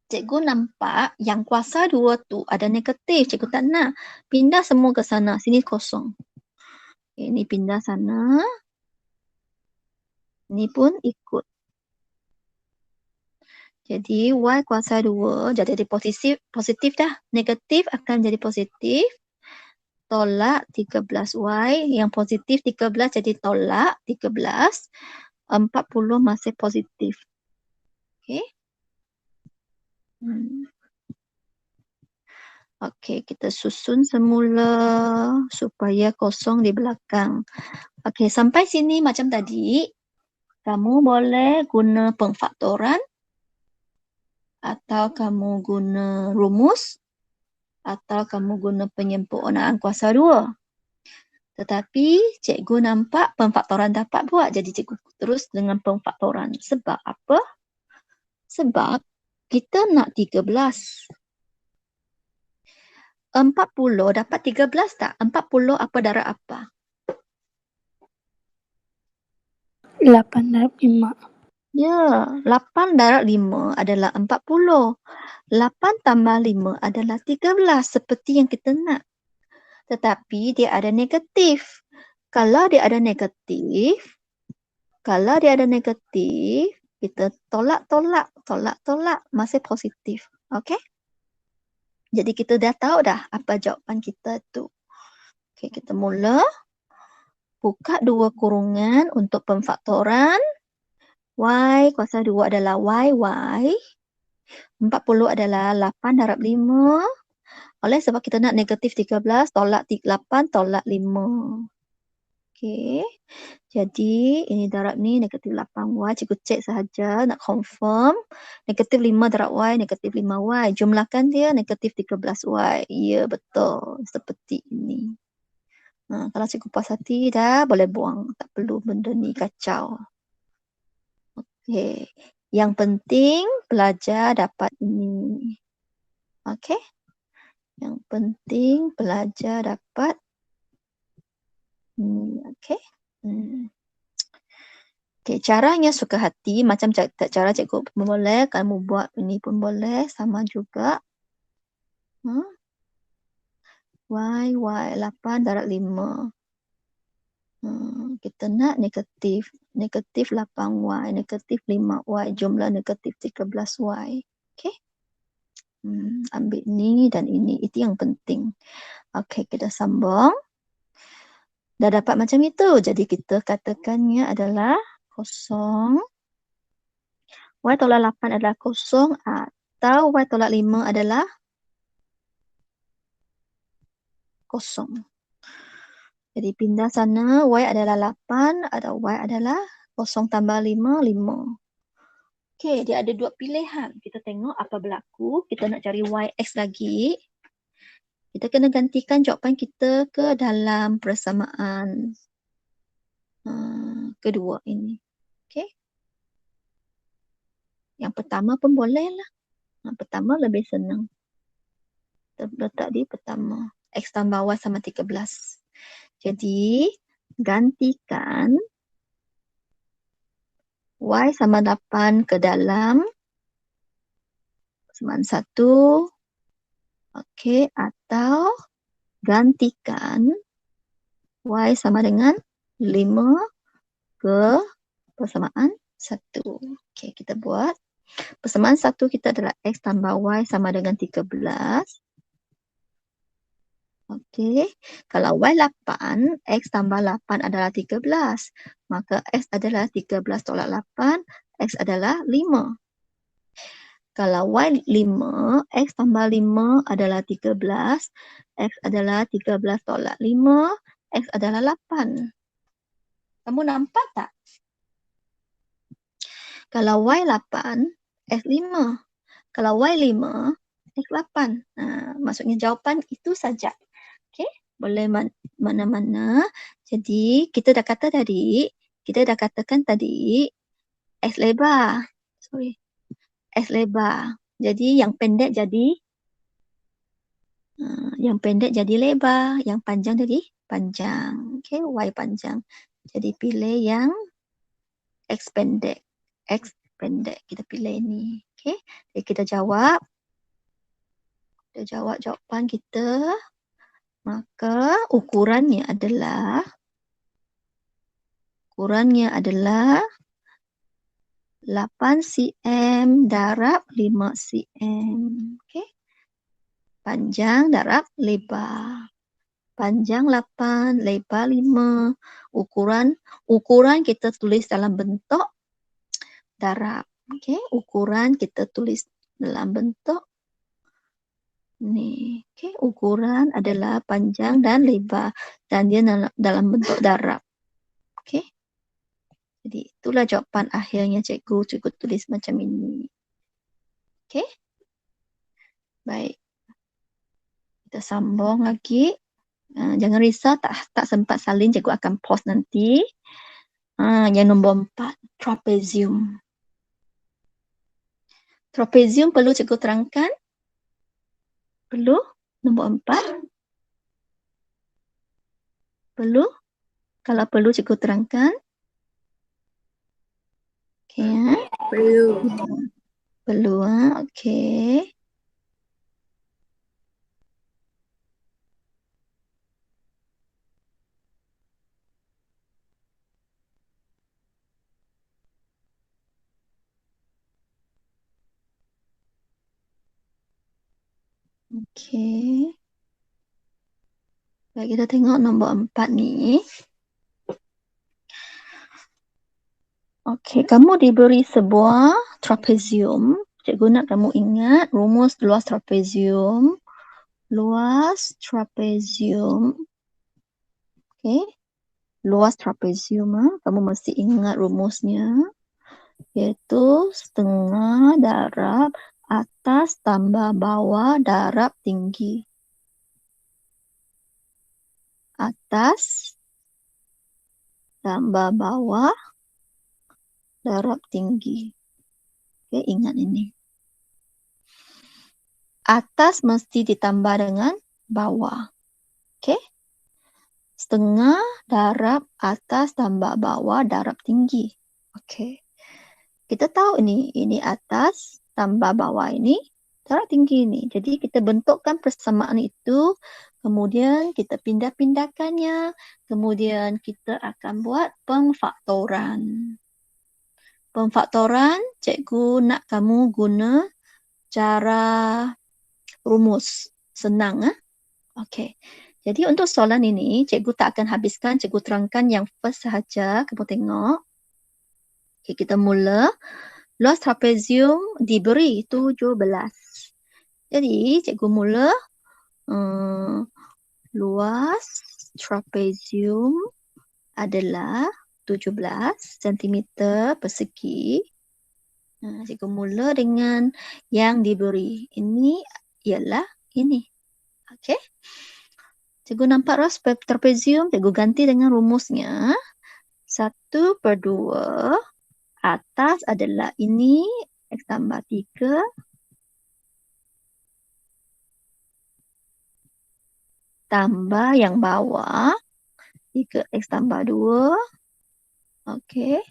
cikgu nampak yang kuasa 2 tu ada negatif. Cikgu tak nak. Pindah semua ke sana. Sini kosong. Ini pindah sana. Ini pun ikut. Jadi Y kuasa 2 jadi positif dah. Negatif akan jadi positif. Tolak 13Y. Yang positif 13 jadi tolak 13. 40 masih positif. Okey. Okey, kita susun semula supaya kosong di belakang. Okey, sampai sini macam tadi. Kamu boleh guna pengfaktoran atau kamu guna rumus atau kamu guna penyempurnaan kuasa 2. Tetapi cikgu nampak pengfaktoran dapat buat. Jadi cikgu terus dengan pengfaktoran. Sebab apa? Sebab kita nak 13. 40 dapat 13 tak? 40 apa darab apa? 8 darab 5. Ya, 8 darab 5 adalah 40. 8 tambah 5 adalah 13 seperti yang kita nak. Tetapi dia ada negatif. Kalau dia ada negatif, kita tolak, masih positif. Okey? Jadi kita dah tahu dah apa jawapan kita tu. Okey, kita mula. Buka 2 kurungan untuk pemfaktoran. Y kuasa 2 adalah YY. 40 adalah 8 darab 5. Oleh sebab kita nak negatif 13, tolak 8, tolak 5. Okey. Jadi ini darab ni negatif 8y. Cikgu cek sahaja nak confirm. Negatif 5 darab y, negatif 5y. Jumlahkan dia negatif 13y. Ya, betul. Seperti ini. Kalau cikgu puas hati dah boleh buang. Tak perlu benda ni kacau. Okey. Yang penting pelajar dapat ini. Okey. Yang penting pelajar dapat ini. Okey. Okey, caranya suka hati. Macam cara cikgu pun boleh. Kamu buat ini pun boleh. Sama juga. Y 8 darab 5. Kita nak negatif 8y, negatif 5y, jumlah negatif 13y. Okey. Ambil ni dan ini. Itu yang penting. Okey, kita sambung. Dah dapat macam itu. Jadi kita katakannya adalah kosong. Y tolak 8 adalah kosong atau Y tolak 5 adalah kosong. Jadi pindah sana, Y adalah 8 atau Y adalah kosong tambah 5, 5. Okey, dia ada dua pilihan. Kita tengok apa berlaku. Kita nak cari YX lagi. Kita kena gantikan jawapan kita ke dalam persamaan kedua ini. Okey. Yang pertama pun boleh lah. Pertama lebih senang. Kita letak di pertama. X tambah Y sama 13. Jadi, gantikan Y sama 8 ke dalam persamaan 1. Okey, atau gantikan Y sama dengan 5 ke persamaan 1. Okey, kita buat. Persamaan 1 kita adalah X tambah Y sama dengan 13. Okey, kalau Y 8, X tambah 8 adalah 13. Maka X adalah 13 tolak 8, X adalah 5. Kalau Y 5, X tambah 5 adalah 13, X adalah 13 tolak 5, X adalah 8. Kamu nampak tak? Kalau Y 8, X 5. Kalau Y 5, X 8. Maksudnya jawapan itu saja. Okey, boleh mana-mana. Jadi, kita dah katakan tadi, X lebar. X lebar. Jadi, yang pendek jadi lebar. Yang panjang jadi panjang. Okey, Y panjang. Jadi, pilih yang X pendek. Kita pilih ini. Okey, jadi kita jawab. Kita jawab jawapan kita. Maka ukurannya adalah 8 cm darab 5 cm. Okey. Panjang darab lebar. Panjang 8, lebar 5. Ukuran kita tulis dalam bentuk darab. Okey, ukuran kita tulis dalam bentuk ni. Okey, ukuran adalah panjang dan lebar dan dia dalam bentuk darab. Okey. Jadi itulah jawapan akhirnya cikgu tulis macam ini. Okey. Baik. Kita sambung lagi. Jangan risau, tak sempat salin, cikgu akan pause nanti. Yang nombor 4, trapezium. Trapezium perlu cikgu terangkan? Perlu? Nombor 4? Perlu? Kalau perlu cikgu terangkan. Okey. Perlu. Okey. Okey. Baik, kita tengok nombor 4 ni. Okey, kamu diberi sebuah trapezium. Cikgu nak kamu ingat rumus luas trapezium. luas trapezium. Okay. Luas trapezium, kamu mesti ingat rumusnya, iaitu setengah darab atas tambah bawah darab tinggi. Atas tambah bawah darab tinggi. Okay, ingat ini. Atas mesti ditambah dengan bawah. Okay. Setengah darab atas tambah bawah darab tinggi. Okay. Kita tahu ini atas tambah bawah ini darab tinggi ini. Jadi kita bentukkan persamaan itu, kemudian kita pindah-pindahkannya, kemudian kita akan buat pemfaktoran. Pemfaktoran, cikgu nak kamu guna cara rumus. Senang. Okey. Jadi untuk soalan ini, cikgu tak akan habiskan, cikgu terangkan yang first sahaja. Kamu tengok. Okay, kita mula. Luas trapezium diberi 17. Jadi, cikgu mula. Luas trapezium adalah 17 cm persegi. Cikgu mula dengan yang diberi. Ini ialah ini. Okey. Cikgu nampak ras trapezium, cikgu ganti dengan rumusnya. 1/2 atas adalah ini, X tambah 3. Tambah yang bawah, 3X tambah 2. Okey.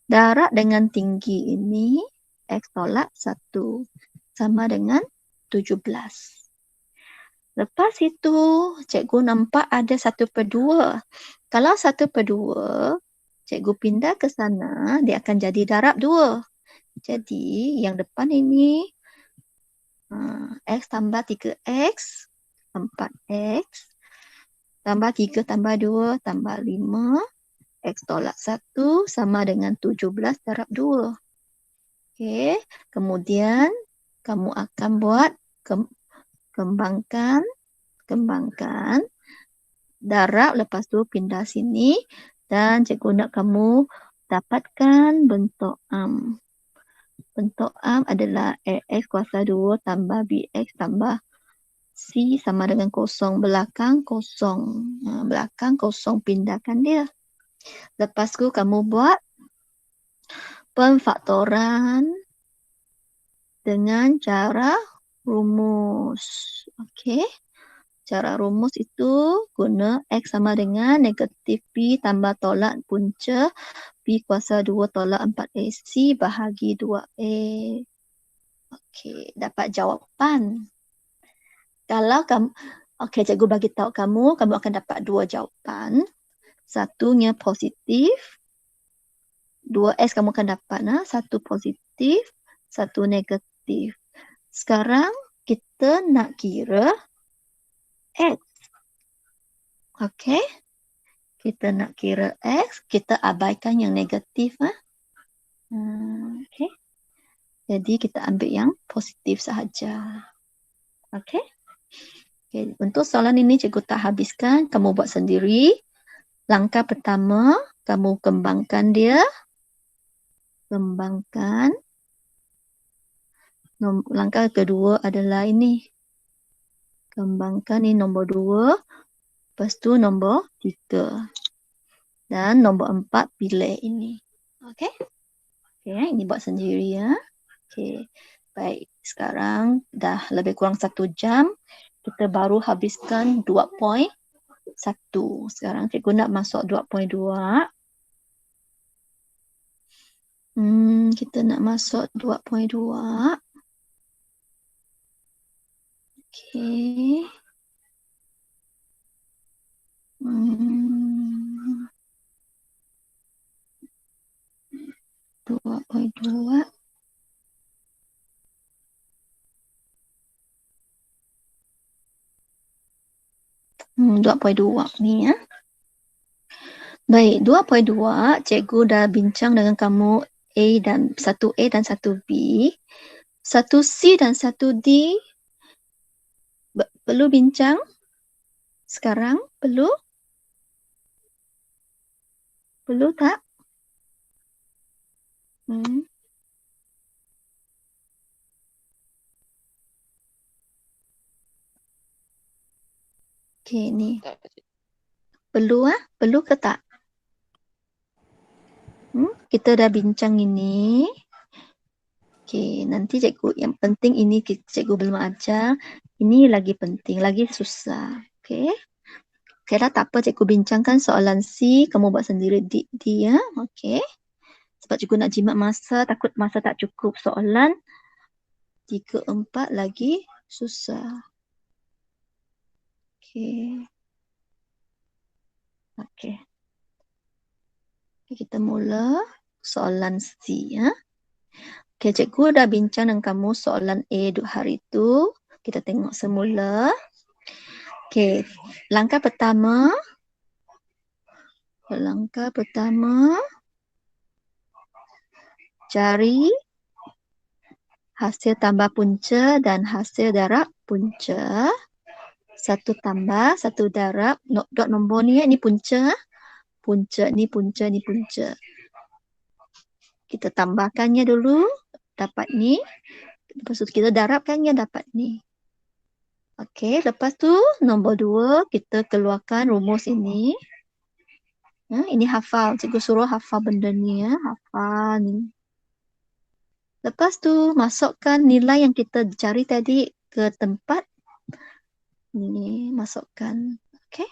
Darab dengan tinggi ini, X tolak 1. Sama dengan 17. Lepas itu, cikgu nampak ada 1/2. Kalau 1/2, cikgu pindah ke sana, dia akan jadi darab 2. Jadi, yang depan ini, X tambah 3X, 4X, tambah 3 tambah 2, tambah 5, X tolak 1, sama dengan 17 darab 2. Okey, kemudian, kamu akan buat kembangkan darab, lepas tu pindah sini dan cikgu nak kamu dapatkan bentuk am. Bentuk am adalah AX kuasa 2 tambah BX tambah C sama dengan kosong. Belakang kosong. Belakang kosong, pindahkan dia. Lepas tu kamu buat pemfaktoran dengan cara rumus. Okey. Cara rumus itu guna X sama dengan negatif P tambah tolak punca P kuasa 2 tolak 4AC bahagi 2A. Okey, dapat jawapan. Kalau kamu, okey, cikgu bagi tahu kamu akan dapat 2 jawapan. Satunya positif. 2S kamu akan dapat, satu positif, satu negatif. Sekarang kita nak kira X. Okey. Kita nak kira X, kita abaikan yang negatif. Okey. Jadi kita ambil yang positif sahaja. Okey. Okay. Untuk soalan ini cikgu tak habiskan, kamu buat sendiri. Langkah pertama, kamu kembangkan dia. Kembangkan. Langkah kedua adalah ini. Kembangkan ini nombor 2. Lepas tu nombor 3. Dan nombor 4 pilih ini. Okey? Okey, ini buat sendiri ya. Okey. Baik, sekarang dah lebih kurang 1 jam. Kita baru habiskan 2.1. Sekarang cikgu nak masuk 2.2. Kita nak masuk 2.2. Okey. 2.2. Dua ni ya. Baik, 2.2 cikgu dah bincang dengan kamu 1A dan 1B. Satu C dan satu D perlu bincang sekarang? Perlu? Perlu tak? Okey, ni. Tak, Pakcik. Perlu Perlu ke tak? Kita dah bincang ini. Okey, nanti cikgu, yang penting ini cikgu belum ajar. Ini lagi penting, lagi susah. Okey. Okey dah, tak apa, cikgu bincangkan soalan C, kamu buat sendiri D ya. Okey. Sebab cikgu nak jimat masa, takut masa tak cukup. Soalan 3, 4 lagi susah. Okey. Okey. Kita mula soalan C ya. Okey, cikgu dah bincang dengan kamu soalan A hari tu. Kita tengok semula. Okey, langkah pertama. Cari hasil tambah punca dan hasil darab punca. Satu tambah, satu darab. Dot nombor ni, ni punca. Punca, ni punca, ni punca. Kita tambahkannya dulu. Dapat ni. Lepas tu kita darabkannya, dapat ni. Okey, lepas tu nombor 2 kita keluarkan rumus ini. Ini hafal. Cikgu suruh hafal benda ni ya. Hafal ni. Lepas tu masukkan nilai yang kita cari tadi ke tempat. Ini masukkan. Okey.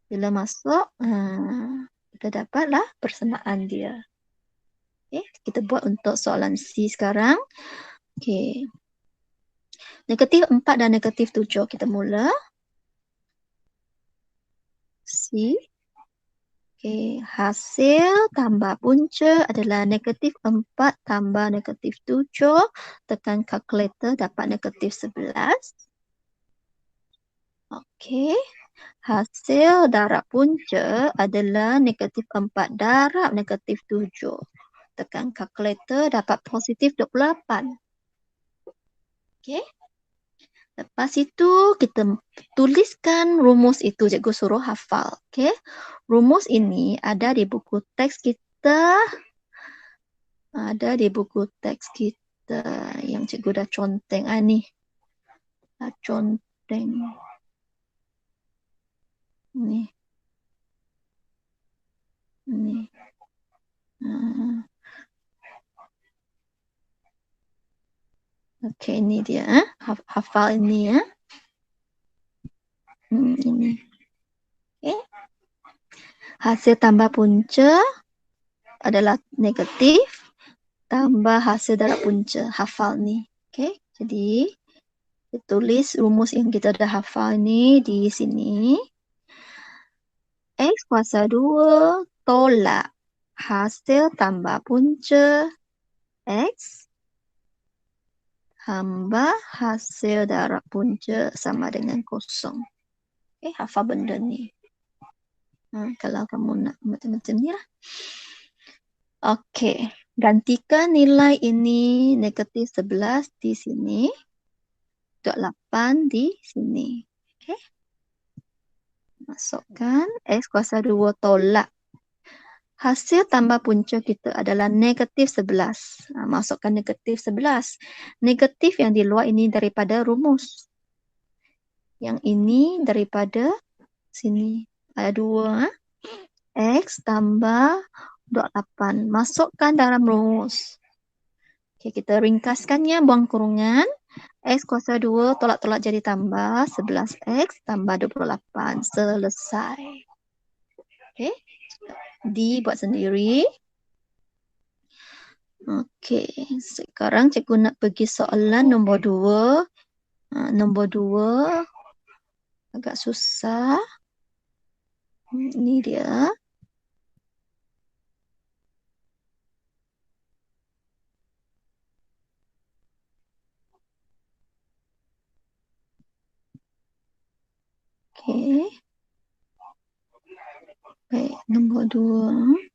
Bila masuk, kita dapatlah persamaan dia. Okey, kita buat untuk soalan C sekarang. Okey. Negatif 4 dan negatif 7. Kita mula. C. Okey, hasil tambah punca adalah negatif 4 tambah negatif 7. Tekan kalkulator, dapat negatif 11. Okey. Hasil darab punca adalah negatif 4 darab negatif 7. Tekan kalkulator, dapat positif 28. Okey. Lepas itu kita tuliskan rumus itu, cikgu suruh hafal. Okey. Rumus ini ada di buku teks kita. Ada di buku teks kita yang cikgu dah conteng. Ni. Dah conteng. Ni. Ni. Okey, ini dia. Hafal ini ya. Ini. Okey. Hasil tambah punca adalah negatif tambah hasil darab punca. Hafal ni. Okey. Jadi kita tulis rumus yang kita dah hafal ni di sini. X kuasa 2 tolak hasil tambah punca X tambah hasil darab punca sama dengan kosong. Okay, hafal benda ni. Kalau kamu nak macam-macam ni lah. Okey, gantikan nilai ini negatif 11 di sini. Dot 8 di sini. Okey. Masukkan X kuasa 2 tolak. Hasil tambah punca kita adalah negatif 11. Masukkan negatif 11. Negatif yang di luar ini daripada rumus. Yang ini daripada sini. Ada 2. X tambah dot 8. Masukkan dalam rumus. Okay, kita ringkaskannya, buang kurungan. X kuasa 2 tolak-tolak jadi tambah. 11X tambah 28. Selesai. Okay. D buat sendiri. Okey, sekarang cikgu nak pergi soalan nombor 2. Nombor 2 agak susah. Ini dia. Okey. Baik, nombor 2.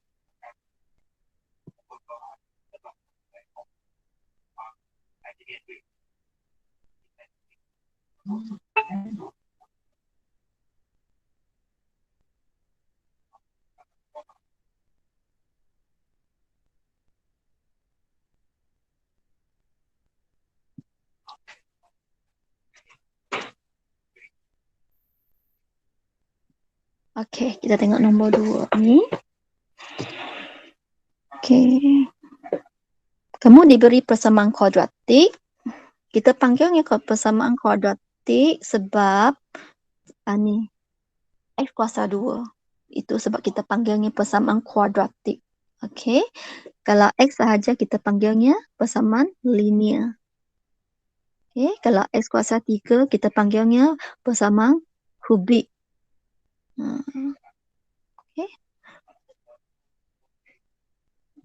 Okey, kita tengok nombor 2 ni. Okey. Kamu diberi persamaan kuadratik. Kita panggilnya persamaan kuadratik sebab ni x kuasa 2. Itu sebab kita panggilnya persamaan kuadratik. Okey. Kalau x sahaja kita panggilnya persamaan linear. Okey, kalau x kuasa 3 kita panggilnya persamaan kubik. Okey.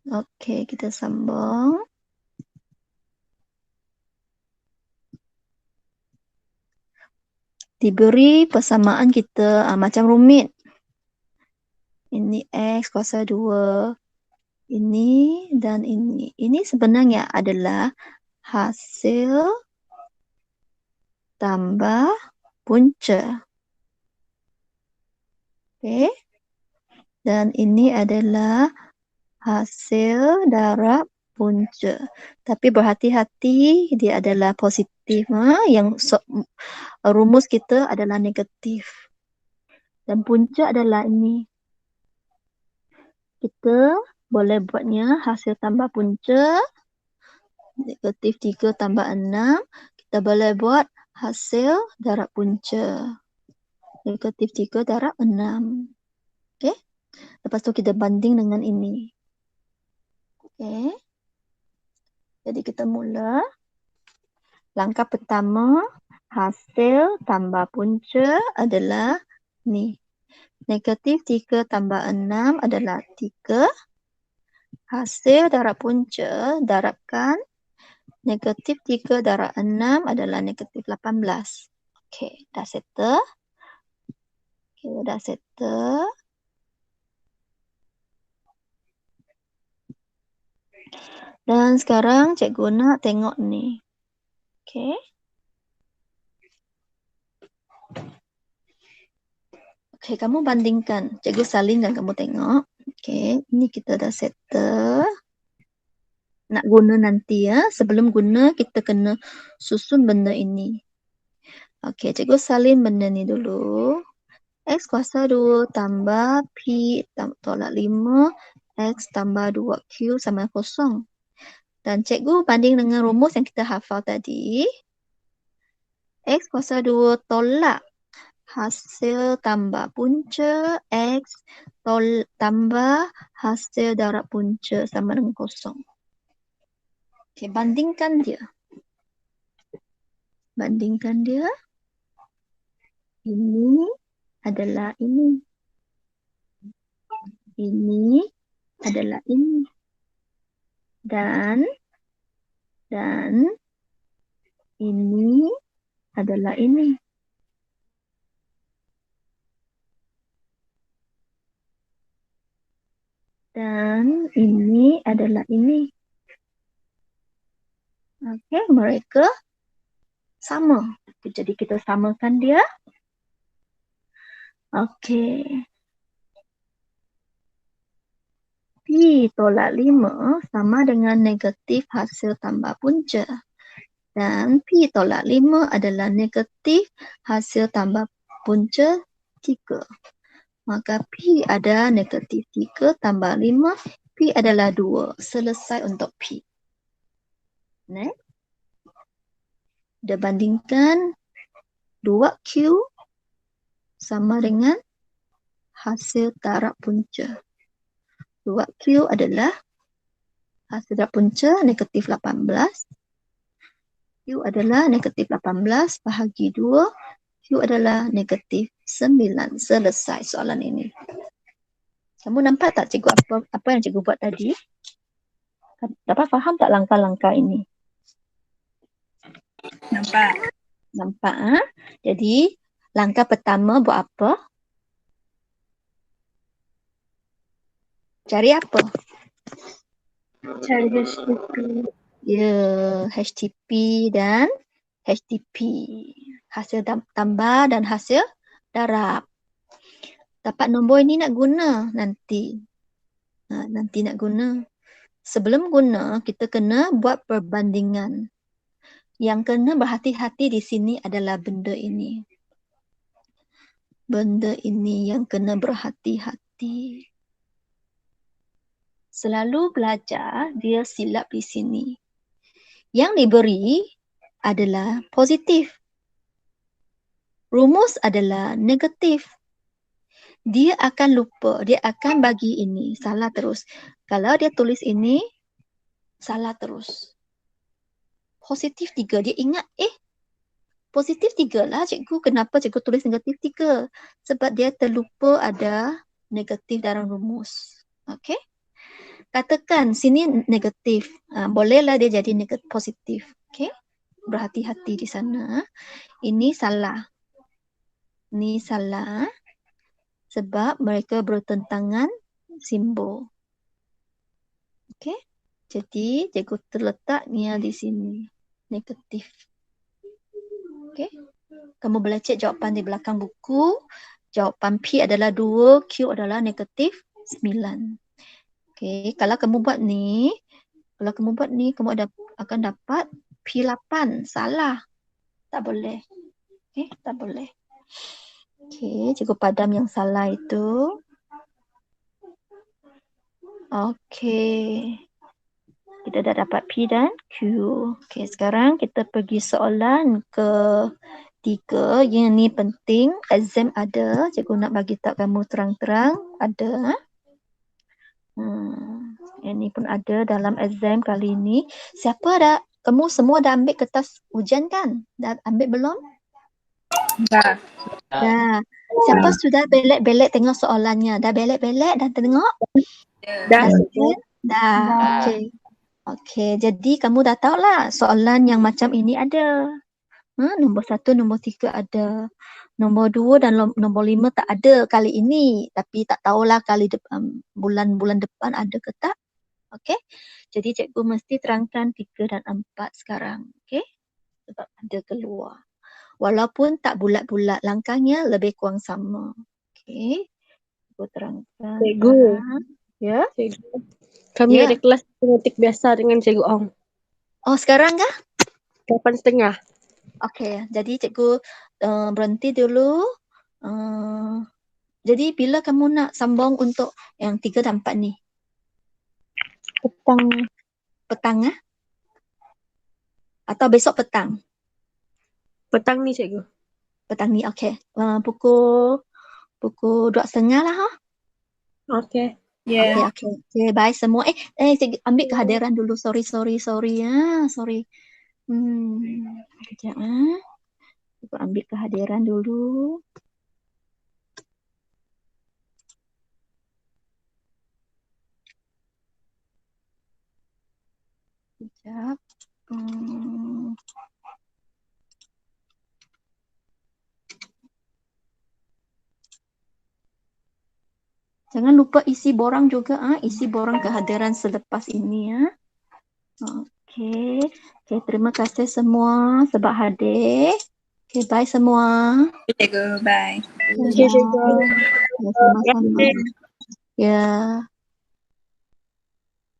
Okey, kita sambung. Diberi persamaan kita macam rumit. Ini x kuasa 2. Ini dan ini. Ini sebenarnya adalah hasil tambah punca. Okey. Dan ini adalah hasil darab punca. Tapi berhati-hati, dia adalah positif. Yang rumus kita adalah negatif. Dan punca adalah ini. Kita boleh buatnya hasil tambah punca. Negatif 3 tambah 6. Kita boleh buat hasil darab punca. Negatif 3 darab 6. Okey. Lepas tu kita banding dengan ini. Okey. Jadi kita mula. Langkah pertama, hasil tambah punca adalah ni. Negatif 3 tambah 6 adalah 3. Hasil darab punca darabkan negatif 3 darab 6 adalah negatif 18. Okey, dah settle. Okey, dah settle. Dan sekarang cikgu nak tengok ni. Okey. Okey, kamu bandingkan. Cikgu salin dan kamu tengok. Okey, ini kita dah settle. Nak guna nanti ya. Sebelum guna kita kena susun benda ini. Okey, cikgu salin benda ni dulu. X kuasa 2 tambah P tolak 5. X tambah 2Q sama 0. Dan cikgu banding dengan rumus yang kita hafal tadi. X kuasa 2 tolak hasil tambah punca X tambah hasil darab punca sama dengan 0. Okey, bandingkan dia. Bandingkan dia. Ini adalah ini. Ini adalah ini. Dan ini adalah ini. Dan ini adalah ini. Okey, mereka sama. Jadi kita samakan dia. Okey. P tolak 5 sama dengan negatif hasil tambah punca. Dan P tolak 5 adalah negatif hasil tambah punca 3. Maka P ada negatif 3 tambah 5. P adalah 2. Selesai untuk P. Next. Dia bandingkan 2Q sama dengan hasil darab punca. 2Q adalah hasil darab punca negatif 18. Q adalah negatif 18 bahagi 2. Q adalah negatif 9. Selesai soalan ini. Kamu nampak tak cikgu apa yang cikgu buat tadi? Dapat faham tak langkah-langkah ini? Nampak. Nampak? Jadi langkah pertama buat apa? Cari apa? Cari HTTP. Ya, HTTP dan HTP. Hasil tambah dan hasil darab. Dapat nombor ini nak guna nanti. Nanti nak guna. Sebelum guna, kita kena buat perbandingan. Yang kena berhati-hati di sini adalah benda ini. Benda ini yang kena berhati-hati. Selalu belajar, dia silap di sini. Yang diberi adalah positif. Rumus adalah negatif. Dia akan lupa, dia akan bagi ini, salah terus. Kalau dia tulis ini, salah terus. Positif 3, dia ingat, positif 3 lah cikgu. Kenapa cikgu tulis negatif 3? Sebab dia terlupa ada negatif dalam rumus. Okey? Katakan sini negatif. Bolehlah dia jadi negatif positif. Okey? Berhati-hati di sana. Ini salah. Ini salah. Sebab mereka bertentangan simbol. Okey? Jadi cikgu terletaknya di sini. Negatif. Okey? Kamu boleh cek jawapan di belakang buku. Jawapan P adalah 2, Q adalah negatif 9. Okey, kalau kamu buat ni, kamu akan dapat P8. Salah. Tak boleh. Okey, tak boleh. Okey, cikgu padam yang salah itu. Okey. Kita dah dapat P dan Q. Okey, sekarang kita pergi soalan ke-3. Yang ni penting. Exam ada. Cikgu nak bagi tahu kamu terang-terang. Ada. Yang ni pun ada dalam exam kali ni. Siapa dah? Kamu semua dah ambil kertas ujian kan? Dah ambil belum? Dah. Dah. Siapa sudah belek-belek tengok soalannya? Dah belek-belek? Dah tengok? Dah. Dah. Okey. Okey, jadi kamu dah tahu lah soalan yang macam ini ada. Nombor 1, nombor 3 ada. Nombor 2 dan nombor 5 tak ada kali ini. Tapi tak tahulah kali bulan-bulan depan ada ke tak. Okey. Jadi cikgu mesti terangkan 3 dan 4 sekarang. Okey. Sebab ada keluar. Walaupun tak bulat-bulat, langkahnya lebih kurang sama. Okey. Cikgu terangkan. Cikgu. Ya. Cikgu. Kami ada kelas matematik biasa dengan Cikgu Ong. Oh, sekarang kah? 8.30. Okey, jadi cikgu berhenti dulu. Jadi bila kamu nak sambung untuk yang 3 dan 4 ni? Petang atau besok petang? Petang ni cikgu. Petang ni, okey. Pukul 2.30 lah, ha? Okey. Okey, bye semua. Cikgu ambil kehadiran dulu. Sorry ya. Sorry. Sekejap, Cikgu ambil kehadiran dulu. Sekejap. Jangan lupa isi borang juga, isi borang kehadiran selepas ini, ya. Okey, terima kasih semua sebab hadir. Okey, bye semua. Cikgu, bye. Okey, cikgu. Sama-sama. Ya.